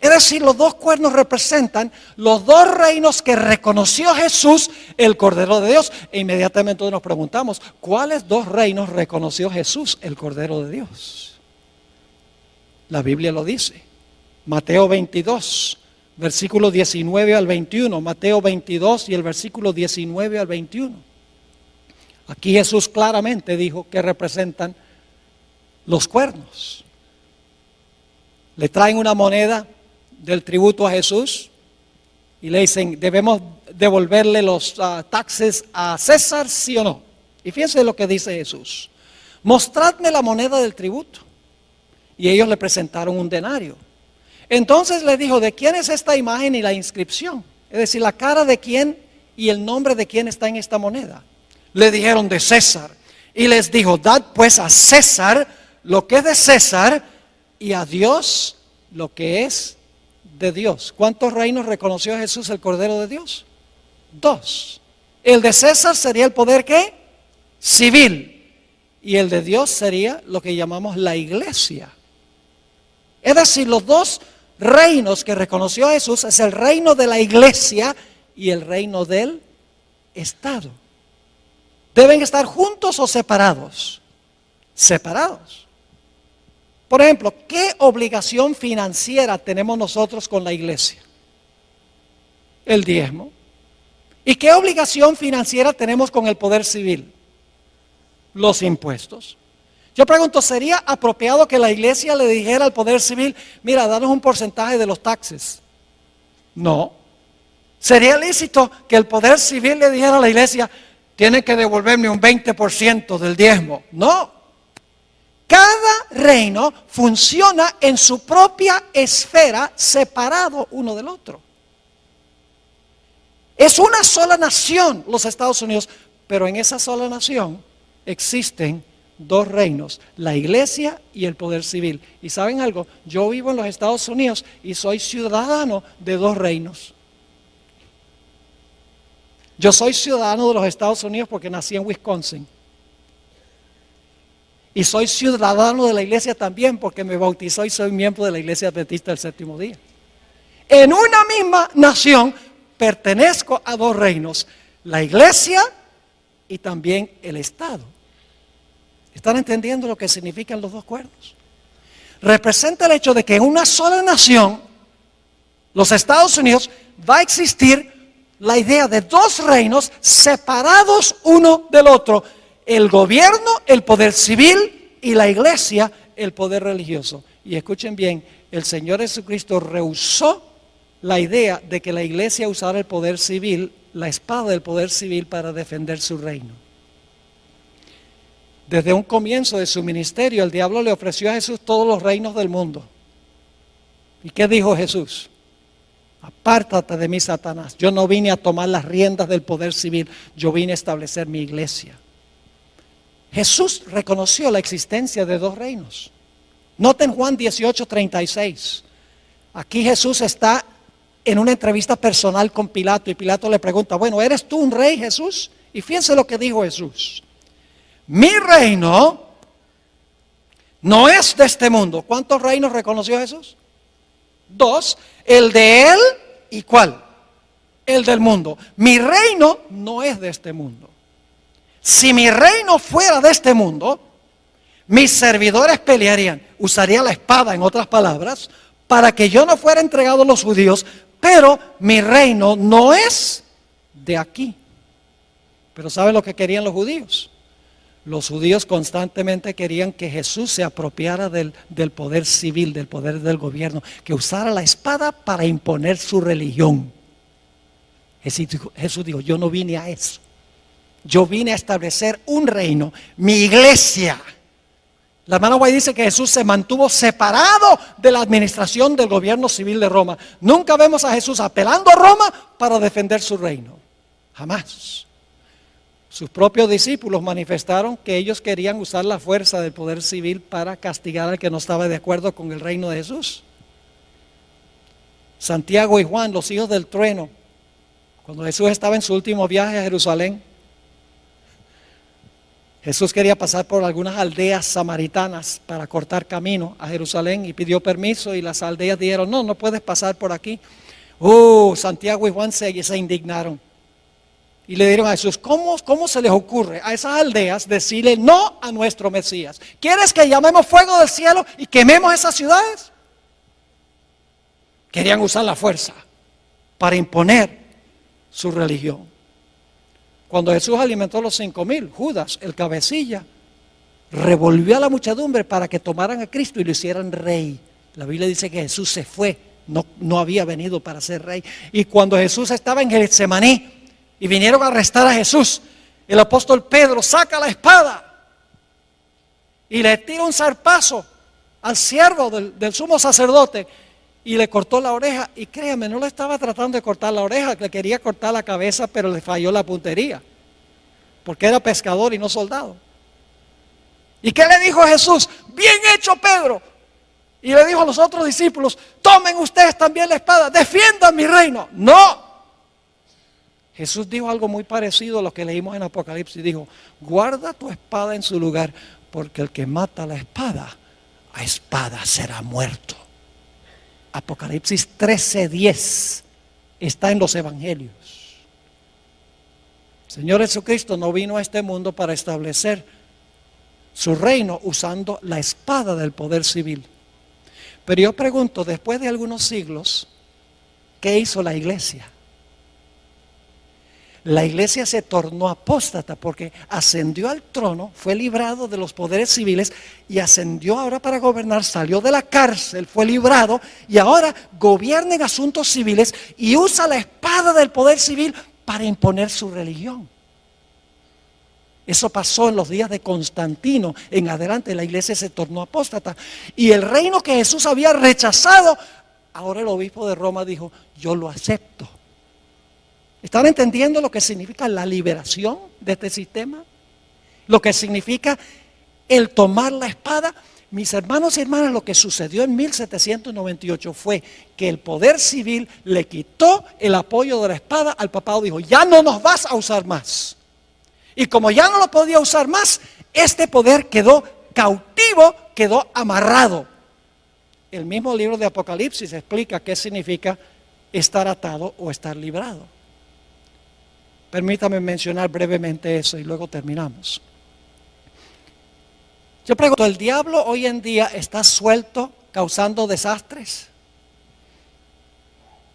Es decir, los dos cuernos representan los dos reinos que reconoció Jesús, el Cordero de Dios. E inmediatamente nos preguntamos, ¿cuáles dos reinos reconoció Jesús, el Cordero de Dios? La Biblia lo dice. Mateo 22, versículo 19 al 21. Mateo 22 y el versículo 19 al 21. Aquí Jesús claramente dijo que representan los cuernos. le traen una moneda del tributo a Jesús y le dicen, ¿debemos devolverle los taxes a César, sí o no? Y fíjense lo que dice Jesús: mostradme la moneda del tributo. Y ellos le presentaron un denario. Entonces le dijo, ¿de quién es esta imagen y la inscripción? Es decir, la cara de quién y el nombre de quién está en esta moneda. Le dijeron, de César. Y les dijo, dad pues a César lo que es de César y a Dios lo que es de Dios. ¿Cuántos reinos reconoció Jesús el Cordero de Dios? 2. El de César sería el poder, ¿qué? Civil. Y el de Dios sería lo que llamamos la iglesia. Es decir, los 2 reinos que reconoció Jesús es el reino de la iglesia y el reino del Estado. ¿Deben estar juntos o separados? Separados. Por ejemplo, ¿qué obligación financiera tenemos nosotros con la iglesia? El diezmo. ¿Y qué obligación financiera tenemos con el poder civil? Los impuestos. Yo pregunto, ¿sería apropiado que la iglesia le dijera al poder civil, mira, danos un porcentaje de los taxes? No. ¿Sería lícito que el poder civil le dijera a la iglesia, tienen que devolverme un 20% del diezmo? No. Cada reino funciona en su propia esfera, separado uno del otro. Es una sola nación, los Estados Unidos, pero en esa sola nación existen 2 reinos, la iglesia y el poder civil. ¿Y saben algo? Yo vivo en los Estados Unidos y soy ciudadano de 2 reinos. Yo soy ciudadano de los Estados Unidos porque nací en Wisconsin. Y soy ciudadano de la iglesia también porque me bautizó y soy miembro de la Iglesia Adventista del Séptimo Día. En una misma nación pertenezco a 2 reinos, la iglesia y también el Estado. ¿Están entendiendo lo que significan los 2 cuernos? Representa el hecho de que en una sola nación, los Estados Unidos, va a existir la idea de 2 reinos separados uno del otro. El gobierno, el poder civil, y la iglesia, el poder religioso. Y escuchen bien, el Señor Jesucristo rehusó la idea de que la iglesia usara el poder civil, la espada del poder civil, para defender su reino. Desde un comienzo de su ministerio, el diablo le ofreció a Jesús todos los reinos del mundo. ¿Y qué dijo Jesús? Apártate de mí, Satanás. Yo no vine a tomar las riendas del poder civil, yo vine a establecer mi iglesia. Jesús reconoció la existencia de 2 reinos. Noten Juan 18:36. Aquí Jesús está en una entrevista personal con Pilato y Pilato le pregunta, bueno, ¿eres tú un rey, Jesús? Y fíjense lo que dijo Jesús. Mi reino no es de este mundo. ¿Cuántos reinos reconoció Jesús? 2. El de él y ¿cuál? El del mundo. Mi reino no es de este mundo. Si mi reino fuera de este mundo, mis servidores pelearían, usaría la espada, en otras palabras, para que yo no fuera entregado a los judíos, pero mi reino no es de aquí. Pero ¿saben lo que querían los judíos? Los judíos constantemente querían que Jesús se apropiara del poder civil, del poder del gobierno, que usara la espada para imponer su religión. Jesús dijo, yo no vine a eso. Yo vine a establecer un reino, mi iglesia. La hermana White dice que Jesús se mantuvo separado de la administración del gobierno civil de Roma. Nunca vemos a Jesús apelando a Roma para defender su reino. Jamás. Sus propios discípulos manifestaron que ellos querían usar la fuerza del poder civil para castigar al que no estaba de acuerdo con el reino de Jesús. Santiago y Juan, los hijos del trueno, cuando Jesús estaba en su último viaje a Jerusalén, Jesús quería pasar por algunas aldeas samaritanas para cortar camino a Jerusalén y pidió permiso y las aldeas dijeron, no puedes pasar por aquí. Santiago y Juan se indignaron. Y le dijeron a Jesús, ¿cómo se les ocurre a esas aldeas decirle no a nuestro Mesías? ¿Quieres que llamemos fuego del cielo y quememos esas ciudades? Querían usar la fuerza para imponer su religión. Cuando Jesús alimentó a los 5,000, Judas, el cabecilla, revolvió a la muchedumbre para que tomaran a Cristo y lo hicieran rey. La Biblia dice que Jesús se fue, no había venido para ser rey. Y cuando Jesús estaba en Getsemaní y vinieron a arrestar a Jesús, el apóstol Pedro saca la espada y le tira un zarpazo al siervo del sumo sacerdote y le cortó la oreja. Y créame, no le estaba tratando de cortar la oreja, le quería cortar la cabeza, pero le falló la puntería, porque era pescador y no soldado. ¿Y qué le dijo Jesús? Bien hecho, Pedro. Y le dijo a los otros discípulos, tomen ustedes también la espada, defiendan mi reino. No. Jesús dijo algo muy parecido a lo que leímos en Apocalipsis. Dijo, guarda tu espada en su lugar, porque el que mata la espada, a espada será muerto. Apocalipsis 13:10 está en los evangelios. El Señor Jesucristo no vino a este mundo para establecer su reino usando la espada del poder civil. Pero yo pregunto, después de algunos siglos, ¿qué hizo la iglesia? La iglesia se tornó apóstata porque ascendió al trono, fue librado de los poderes civiles y ascendió ahora para gobernar, salió de la cárcel, fue librado y ahora gobierna en asuntos civiles y usa la espada del poder civil para imponer su religión. Eso pasó en los días de Constantino. En adelante la iglesia se tornó apóstata. Y el reino que Jesús había rechazado, ahora el obispo de Roma dijo, yo lo acepto. ¿Están entendiendo lo que significa la liberación de este sistema? Lo que significa el tomar la espada. Mis hermanos y hermanas, lo que sucedió en 1798 fue que el poder civil le quitó el apoyo de la espada al papado. Dijo, ya no nos vas a usar más. Y como ya no lo podía usar más, este poder quedó cautivo, quedó amarrado. El mismo libro de Apocalipsis explica qué significa estar atado o estar librado. Permítame mencionar brevemente eso y luego terminamos. Yo pregunto, ¿el diablo hoy en día está suelto causando desastres?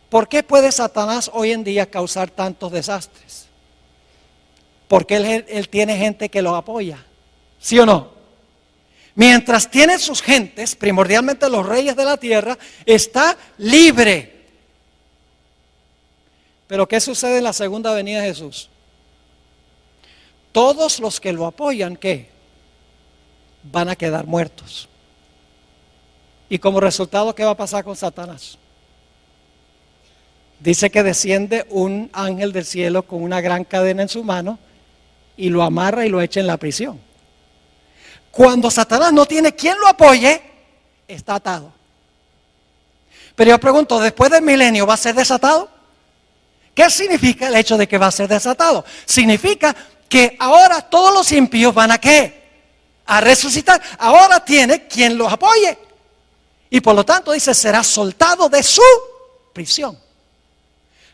¿Por qué puede Satanás hoy en día causar tantos desastres? Porque él tiene gente que lo apoya, ¿sí o no? Mientras tiene sus gentes, primordialmente los reyes de la tierra, está libre. Pero ¿qué sucede en la segunda venida de Jesús? Todos los que lo apoyan, ¿qué? Van a quedar muertos. Y como resultado, ¿qué va a pasar con Satanás? Dice que desciende un ángel del cielo con una gran cadena en su mano y lo amarra y lo echa en la prisión. Cuando Satanás no tiene quien lo apoye, está atado. Pero yo pregunto, ¿después del milenio va a ser desatado? ¿Qué significa el hecho de que va a ser desatado? Significa que ahora todos los impíos van a ¿qué? A resucitar. Ahora tiene quien los apoye. Y por lo tanto dice, será soltado de su prisión.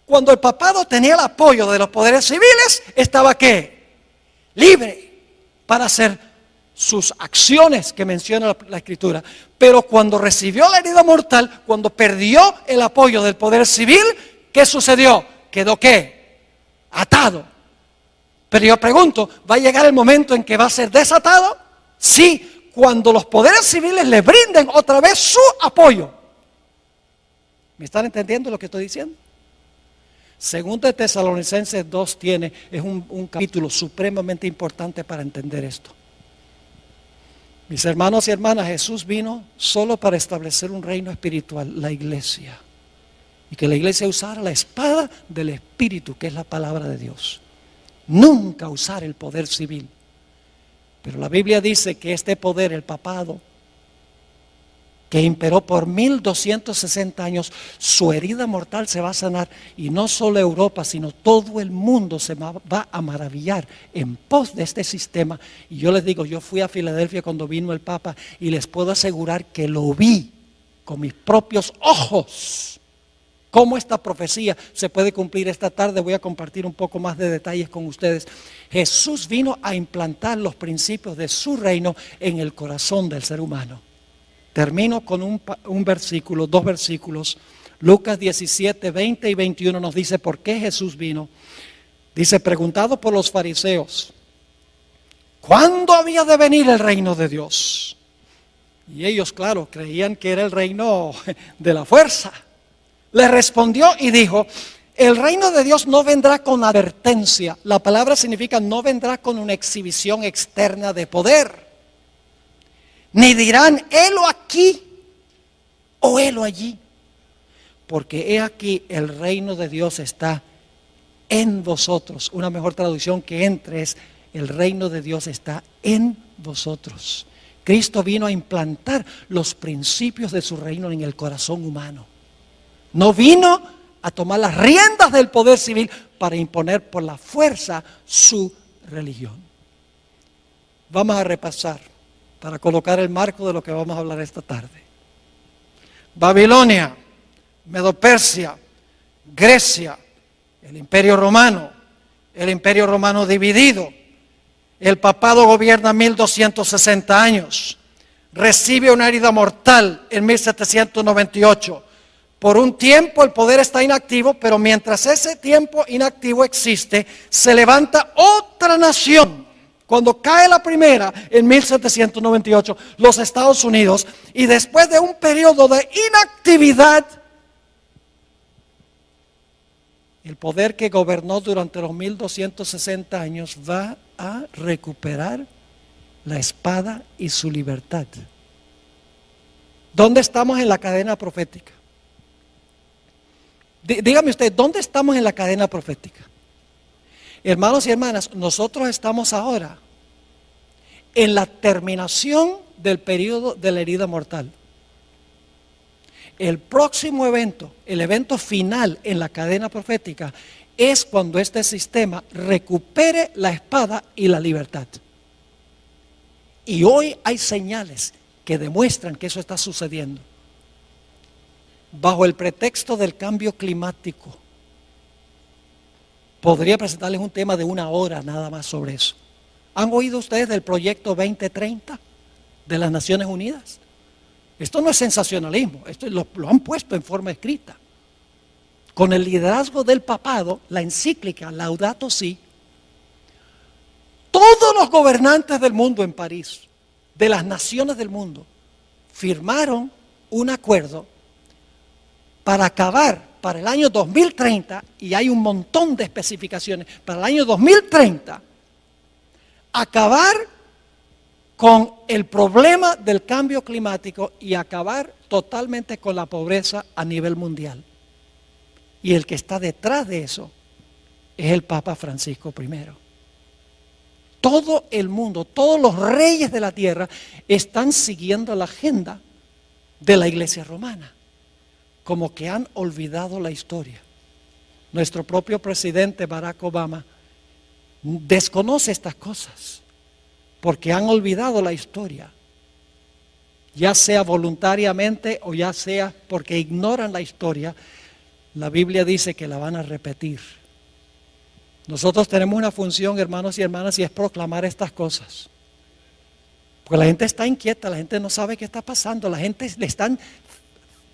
Cuando el papado tenía el apoyo de los poderes civiles, estaba ¿qué? Libre para hacer sus acciones que menciona la Escritura. Pero cuando recibió la herida mortal, cuando perdió el apoyo del poder civil, ¿qué sucedió? Quedó ¿qué? Atado. Pero yo pregunto, ¿va a llegar el momento en que va a ser desatado? Sí, cuando los poderes civiles le brinden otra vez su apoyo. ¿Me están entendiendo lo que estoy diciendo? Segundo de Tesalonicenses 2 es un capítulo supremamente importante para entender esto. Mis hermanos y hermanas, Jesús vino solo para establecer un reino espiritual, la iglesia. Y que la iglesia usara la espada del Espíritu, que es la palabra de Dios. Nunca usar el poder civil. Pero la Biblia dice que este poder, el papado, que imperó por 1260 años, su herida mortal se va a sanar. Y no solo Europa, sino todo el mundo se va a maravillar en pos de este sistema. Y yo les digo, yo fui a Filadelfia cuando vino el Papa y les puedo asegurar que lo vi con mis propios ojos. ¿Cómo esta profecía se puede cumplir esta tarde? Voy a compartir un poco más de detalles con ustedes. Jesús vino a implantar los principios de su reino en el corazón del ser humano. Termino con un versículo, dos versículos. Lucas 17, 20 y 21 nos dice por qué Jesús vino. Dice, preguntado por los fariseos, ¿cuándo había de venir el reino de Dios? Y ellos, claro, creían que era el reino de la fuerza. Le respondió y dijo: el reino de Dios no vendrá con advertencia. La palabra significa no vendrá con una exhibición externa de poder. Ni dirán, helo aquí o helo allí. Porque he aquí, el reino de Dios está en vosotros. Una mejor traducción que entre es: el reino de Dios está en vosotros. Cristo vino a implantar los principios de su reino en el corazón humano. No vino a tomar las riendas del poder civil para imponer por la fuerza su religión. Vamos a repasar para colocar el marco de lo que vamos a hablar esta tarde. Babilonia, Medo-Persia, Grecia, el Imperio Romano dividido. El papado gobierna 1260 años. Recibe una herida mortal en 1798. Por un tiempo el poder está inactivo, pero mientras ese tiempo inactivo existe, se levanta otra nación. Cuando cae la primera en 1798, los Estados Unidos, y después de un periodo de inactividad, el poder que gobernó durante los 1260 años va a recuperar la espada y su libertad. ¿Dónde estamos en la cadena profética? Dígame usted, ¿dónde estamos en la cadena profética? Hermanos y hermanas, nosotros estamos ahora en la terminación del periodo de la herida mortal. El próximo evento, el evento final en la cadena profética, es cuando este sistema recupere la espada y la libertad. Y hoy hay señales que demuestran que eso está sucediendo. Bajo el pretexto del cambio climático, podría presentarles un tema de 1 hora nada más sobre eso. ¿Han oído ustedes del proyecto 2030 de las Naciones Unidas? Esto no es sensacionalismo, esto lo han puesto en forma escrita. Con el liderazgo del papado, la encíclica Laudato Si, todos los gobernantes del mundo en París, de las naciones del mundo, firmaron un acuerdo para acabar para el año 2030, y hay un montón de especificaciones, para el año 2030, acabar con el problema del cambio climático y acabar totalmente con la pobreza a nivel mundial. Y el que está detrás de eso es el Papa Francisco I. Todo el mundo, todos los reyes de la tierra están siguiendo la agenda de la Iglesia romana, como que han olvidado la historia. Nuestro propio presidente Barack Obama desconoce estas cosas, porque han olvidado la historia, ya sea voluntariamente o ya sea porque ignoran la historia. La Biblia dice que la van a repetir. Nosotros tenemos una función, hermanos y hermanas, y es proclamar estas cosas. Porque la gente está inquieta, la gente no sabe qué está pasando, la gente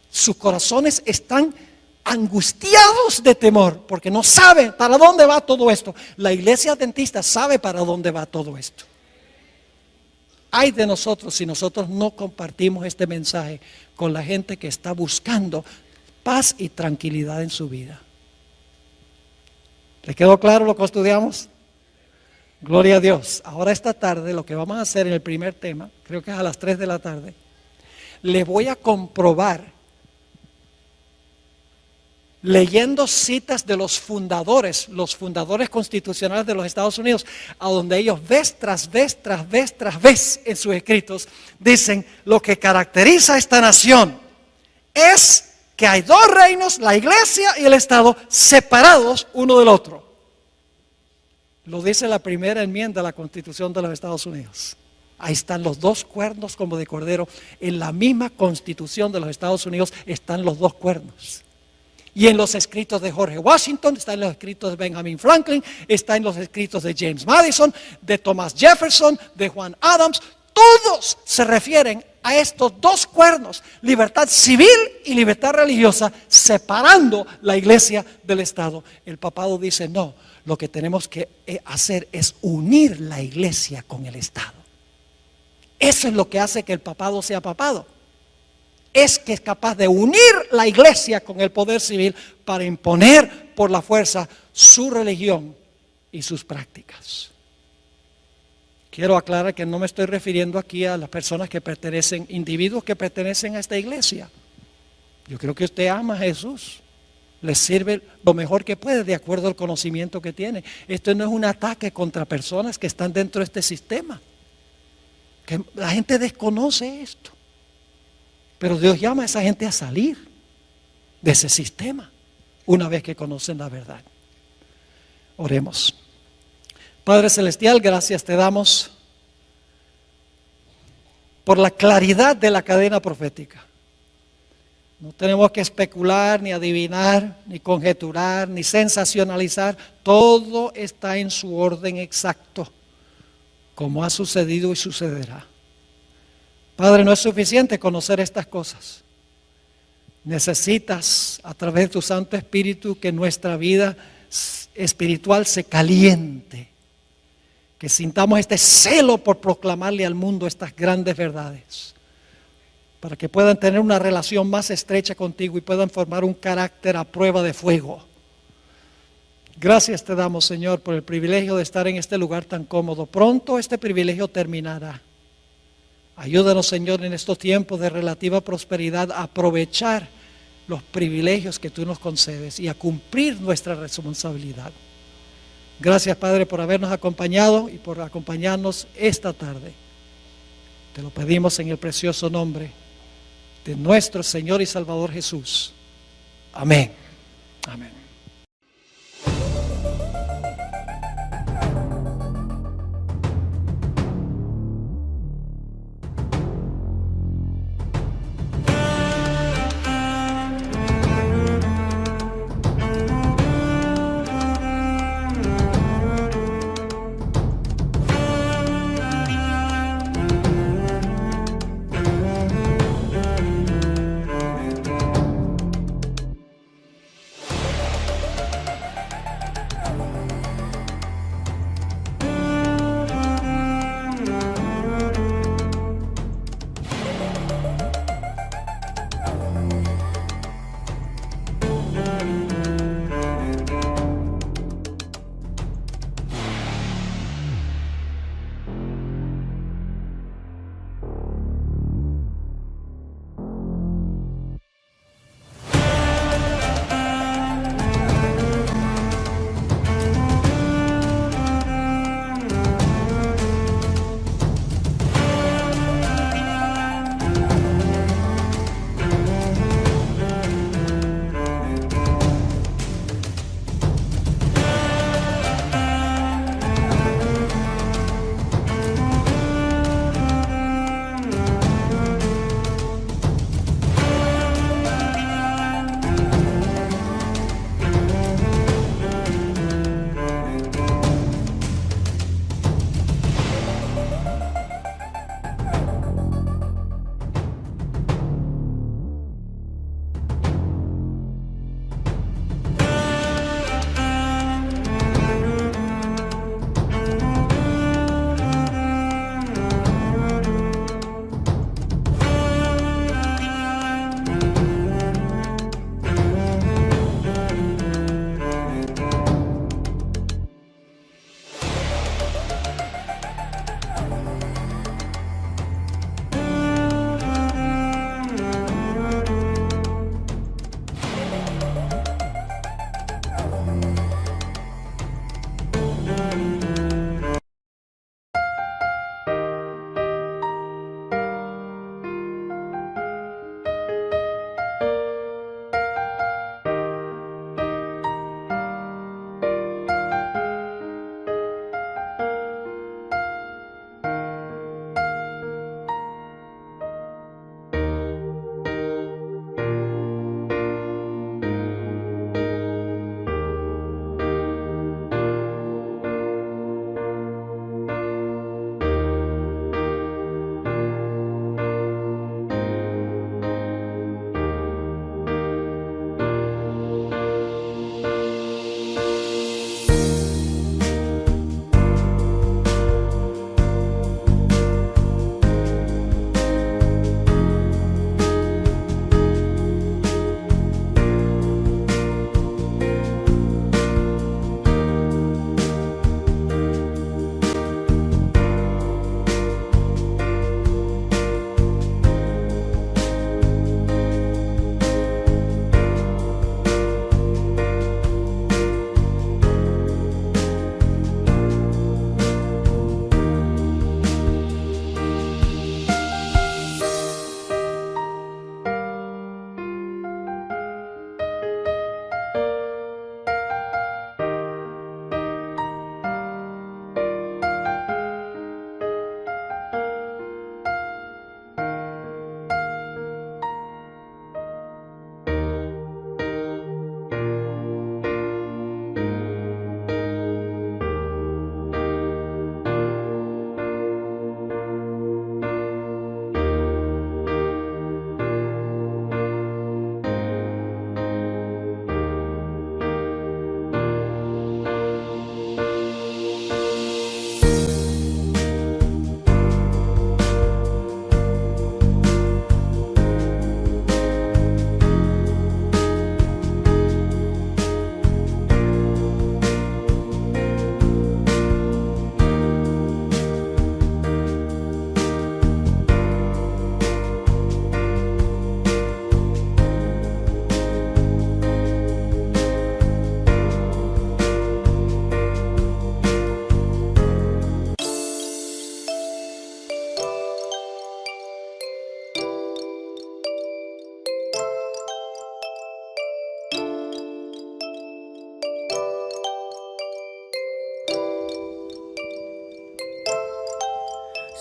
sus corazones están angustiados de temor, porque no saben para dónde va todo esto. La iglesia adventista sabe para dónde va todo esto. Ay de nosotros si nosotros no compartimos este mensaje con la gente que está buscando paz y tranquilidad en su vida. ¿Le quedó claro lo que estudiamos? Gloria a Dios. Ahora esta tarde lo que vamos a hacer en el primer tema, creo que es a las 3 de la tarde, le voy a comprobar, leyendo citas de los fundadores constitucionales de los Estados Unidos, a donde ellos vez tras vez en sus escritos dicen: lo que caracteriza a esta nación es que hay dos reinos, la iglesia y el Estado, separados uno del otro. Lo dice la primera enmienda a la Constitución de los Estados Unidos. Ahí están los dos cuernos como de cordero. En la misma Constitución de los Estados Unidos están los dos cuernos. Y en los escritos de George Washington, está en los escritos de Benjamin Franklin, está en los escritos de James Madison, de Thomas Jefferson, de Juan Adams. Todos se refieren a estos dos cuernos, libertad civil y libertad religiosa, separando la iglesia del Estado. El papado dice: no, lo que tenemos que hacer es unir la iglesia con el Estado. Eso es lo que hace que el papado sea papado. Es que es capaz de unir la iglesia con el poder civil para imponer por la fuerza su religión y sus prácticas. Quiero aclarar que no me estoy refiriendo aquí a las personas que pertenecen, individuos que pertenecen a esta iglesia. Yo creo que usted ama a Jesús, le sirve lo mejor que puede de acuerdo al conocimiento que tiene. Esto no es un ataque contra personas que están dentro de este sistema. Que la gente desconoce esto. Pero Dios llama a esa gente a salir de ese sistema una vez que conocen la verdad. Oremos. Padre Celestial, gracias te damos por la claridad de la cadena profética. No tenemos que especular, ni adivinar, ni conjeturar, ni sensacionalizar. Todo está en su orden exacto, como ha sucedido y sucederá. Padre, no es suficiente conocer estas cosas. Necesitas, a través de tu Santo Espíritu, que nuestra vida espiritual se caliente. Que sintamos este celo por proclamarle al mundo estas grandes verdades. Para que puedan tener una relación más estrecha contigo y puedan formar un carácter a prueba de fuego. Gracias te damos, Señor, por el privilegio de estar en este lugar tan cómodo. Pronto este privilegio terminará. Ayúdanos, Señor, en estos tiempos de relativa prosperidad a aprovechar los privilegios que tú nos concedes y a cumplir nuestra responsabilidad. Gracias, Padre, por habernos acompañado y por acompañarnos esta tarde. Te lo pedimos en el precioso nombre de nuestro Señor y Salvador Jesús. Amén. Amén.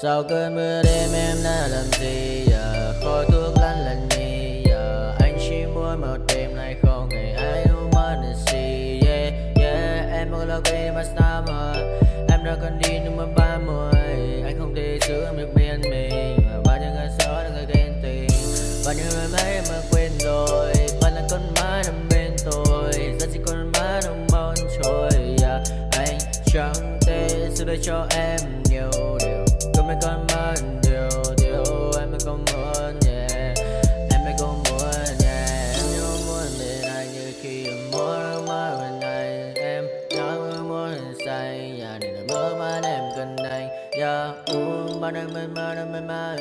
Sau cơn mưa đêm em đã làm gì giờ khói thuốc lăn lần nhì giờ anh chỉ muốn một đêm này không ngày ai ôm anh gì yeah yeah em muốn là quên mà sao mà em đã cần đi nhưng mà 30 anh không thể giữ em được bên mình và bao nhiêu ngày sau là người ghen tình bao nhiêu ngày mấy mà quên rồi vẫn là con má nằm bên tôi rất chỉ con má nằm bon trôi yeah. Anh chẳng thể giữ đời cho em nhiều điều có mấy con mắt điều em mới không muốn yeah em mới không muốn yeah em nhớ muốn bên anh như khi em muốn mơ bên anh em nhớ muốn say nhà này là mơ mà em cần anh yeah bao năm bên mơ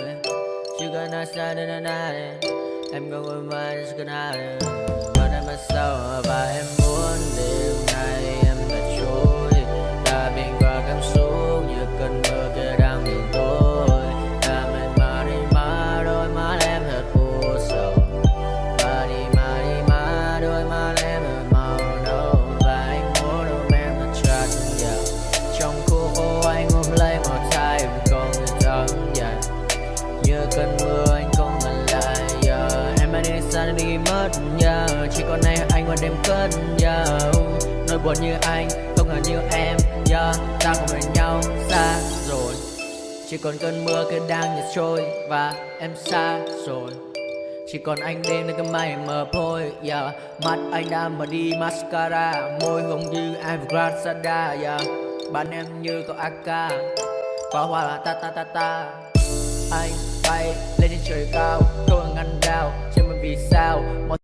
chưa cần ai sai nên anh em không muốn mai chưa cần ai bao năm mà sau và em muốn đêm nay em đã trôi đã bên qua cảm xúc như cơn mưa kia đang miền tối đã mệt mà đi má đôi má em thật u sầu mà đi má đôi má em thật màu nâu và anh muốn ôm em thật chặt yeah. Trong khu phố anh ôm lấy một tay em không thể thắng yeah. Như cơn mưa anh không ngần lại yeah. Em đã đi xa nên đi mất yeah. Chỉ còn nay anh vẫn đêm cất yeah. Nỗi buồn như anh không ngờ như em yeah. Ta không bên nhau xa rồi chỉ còn cơn mưa kia đang nhạt trôi và em xa rồi chỉ còn anh đêm nơi cái mây mờ phôi yeah. Mắt anh đã mở đi mascara môi hồng như Evergrande yeah. Bạn em như có AK pháo hoa là ta ta ta ta anh bay lên trên trời cao tôi ngăn đao trên mình vì sao mọi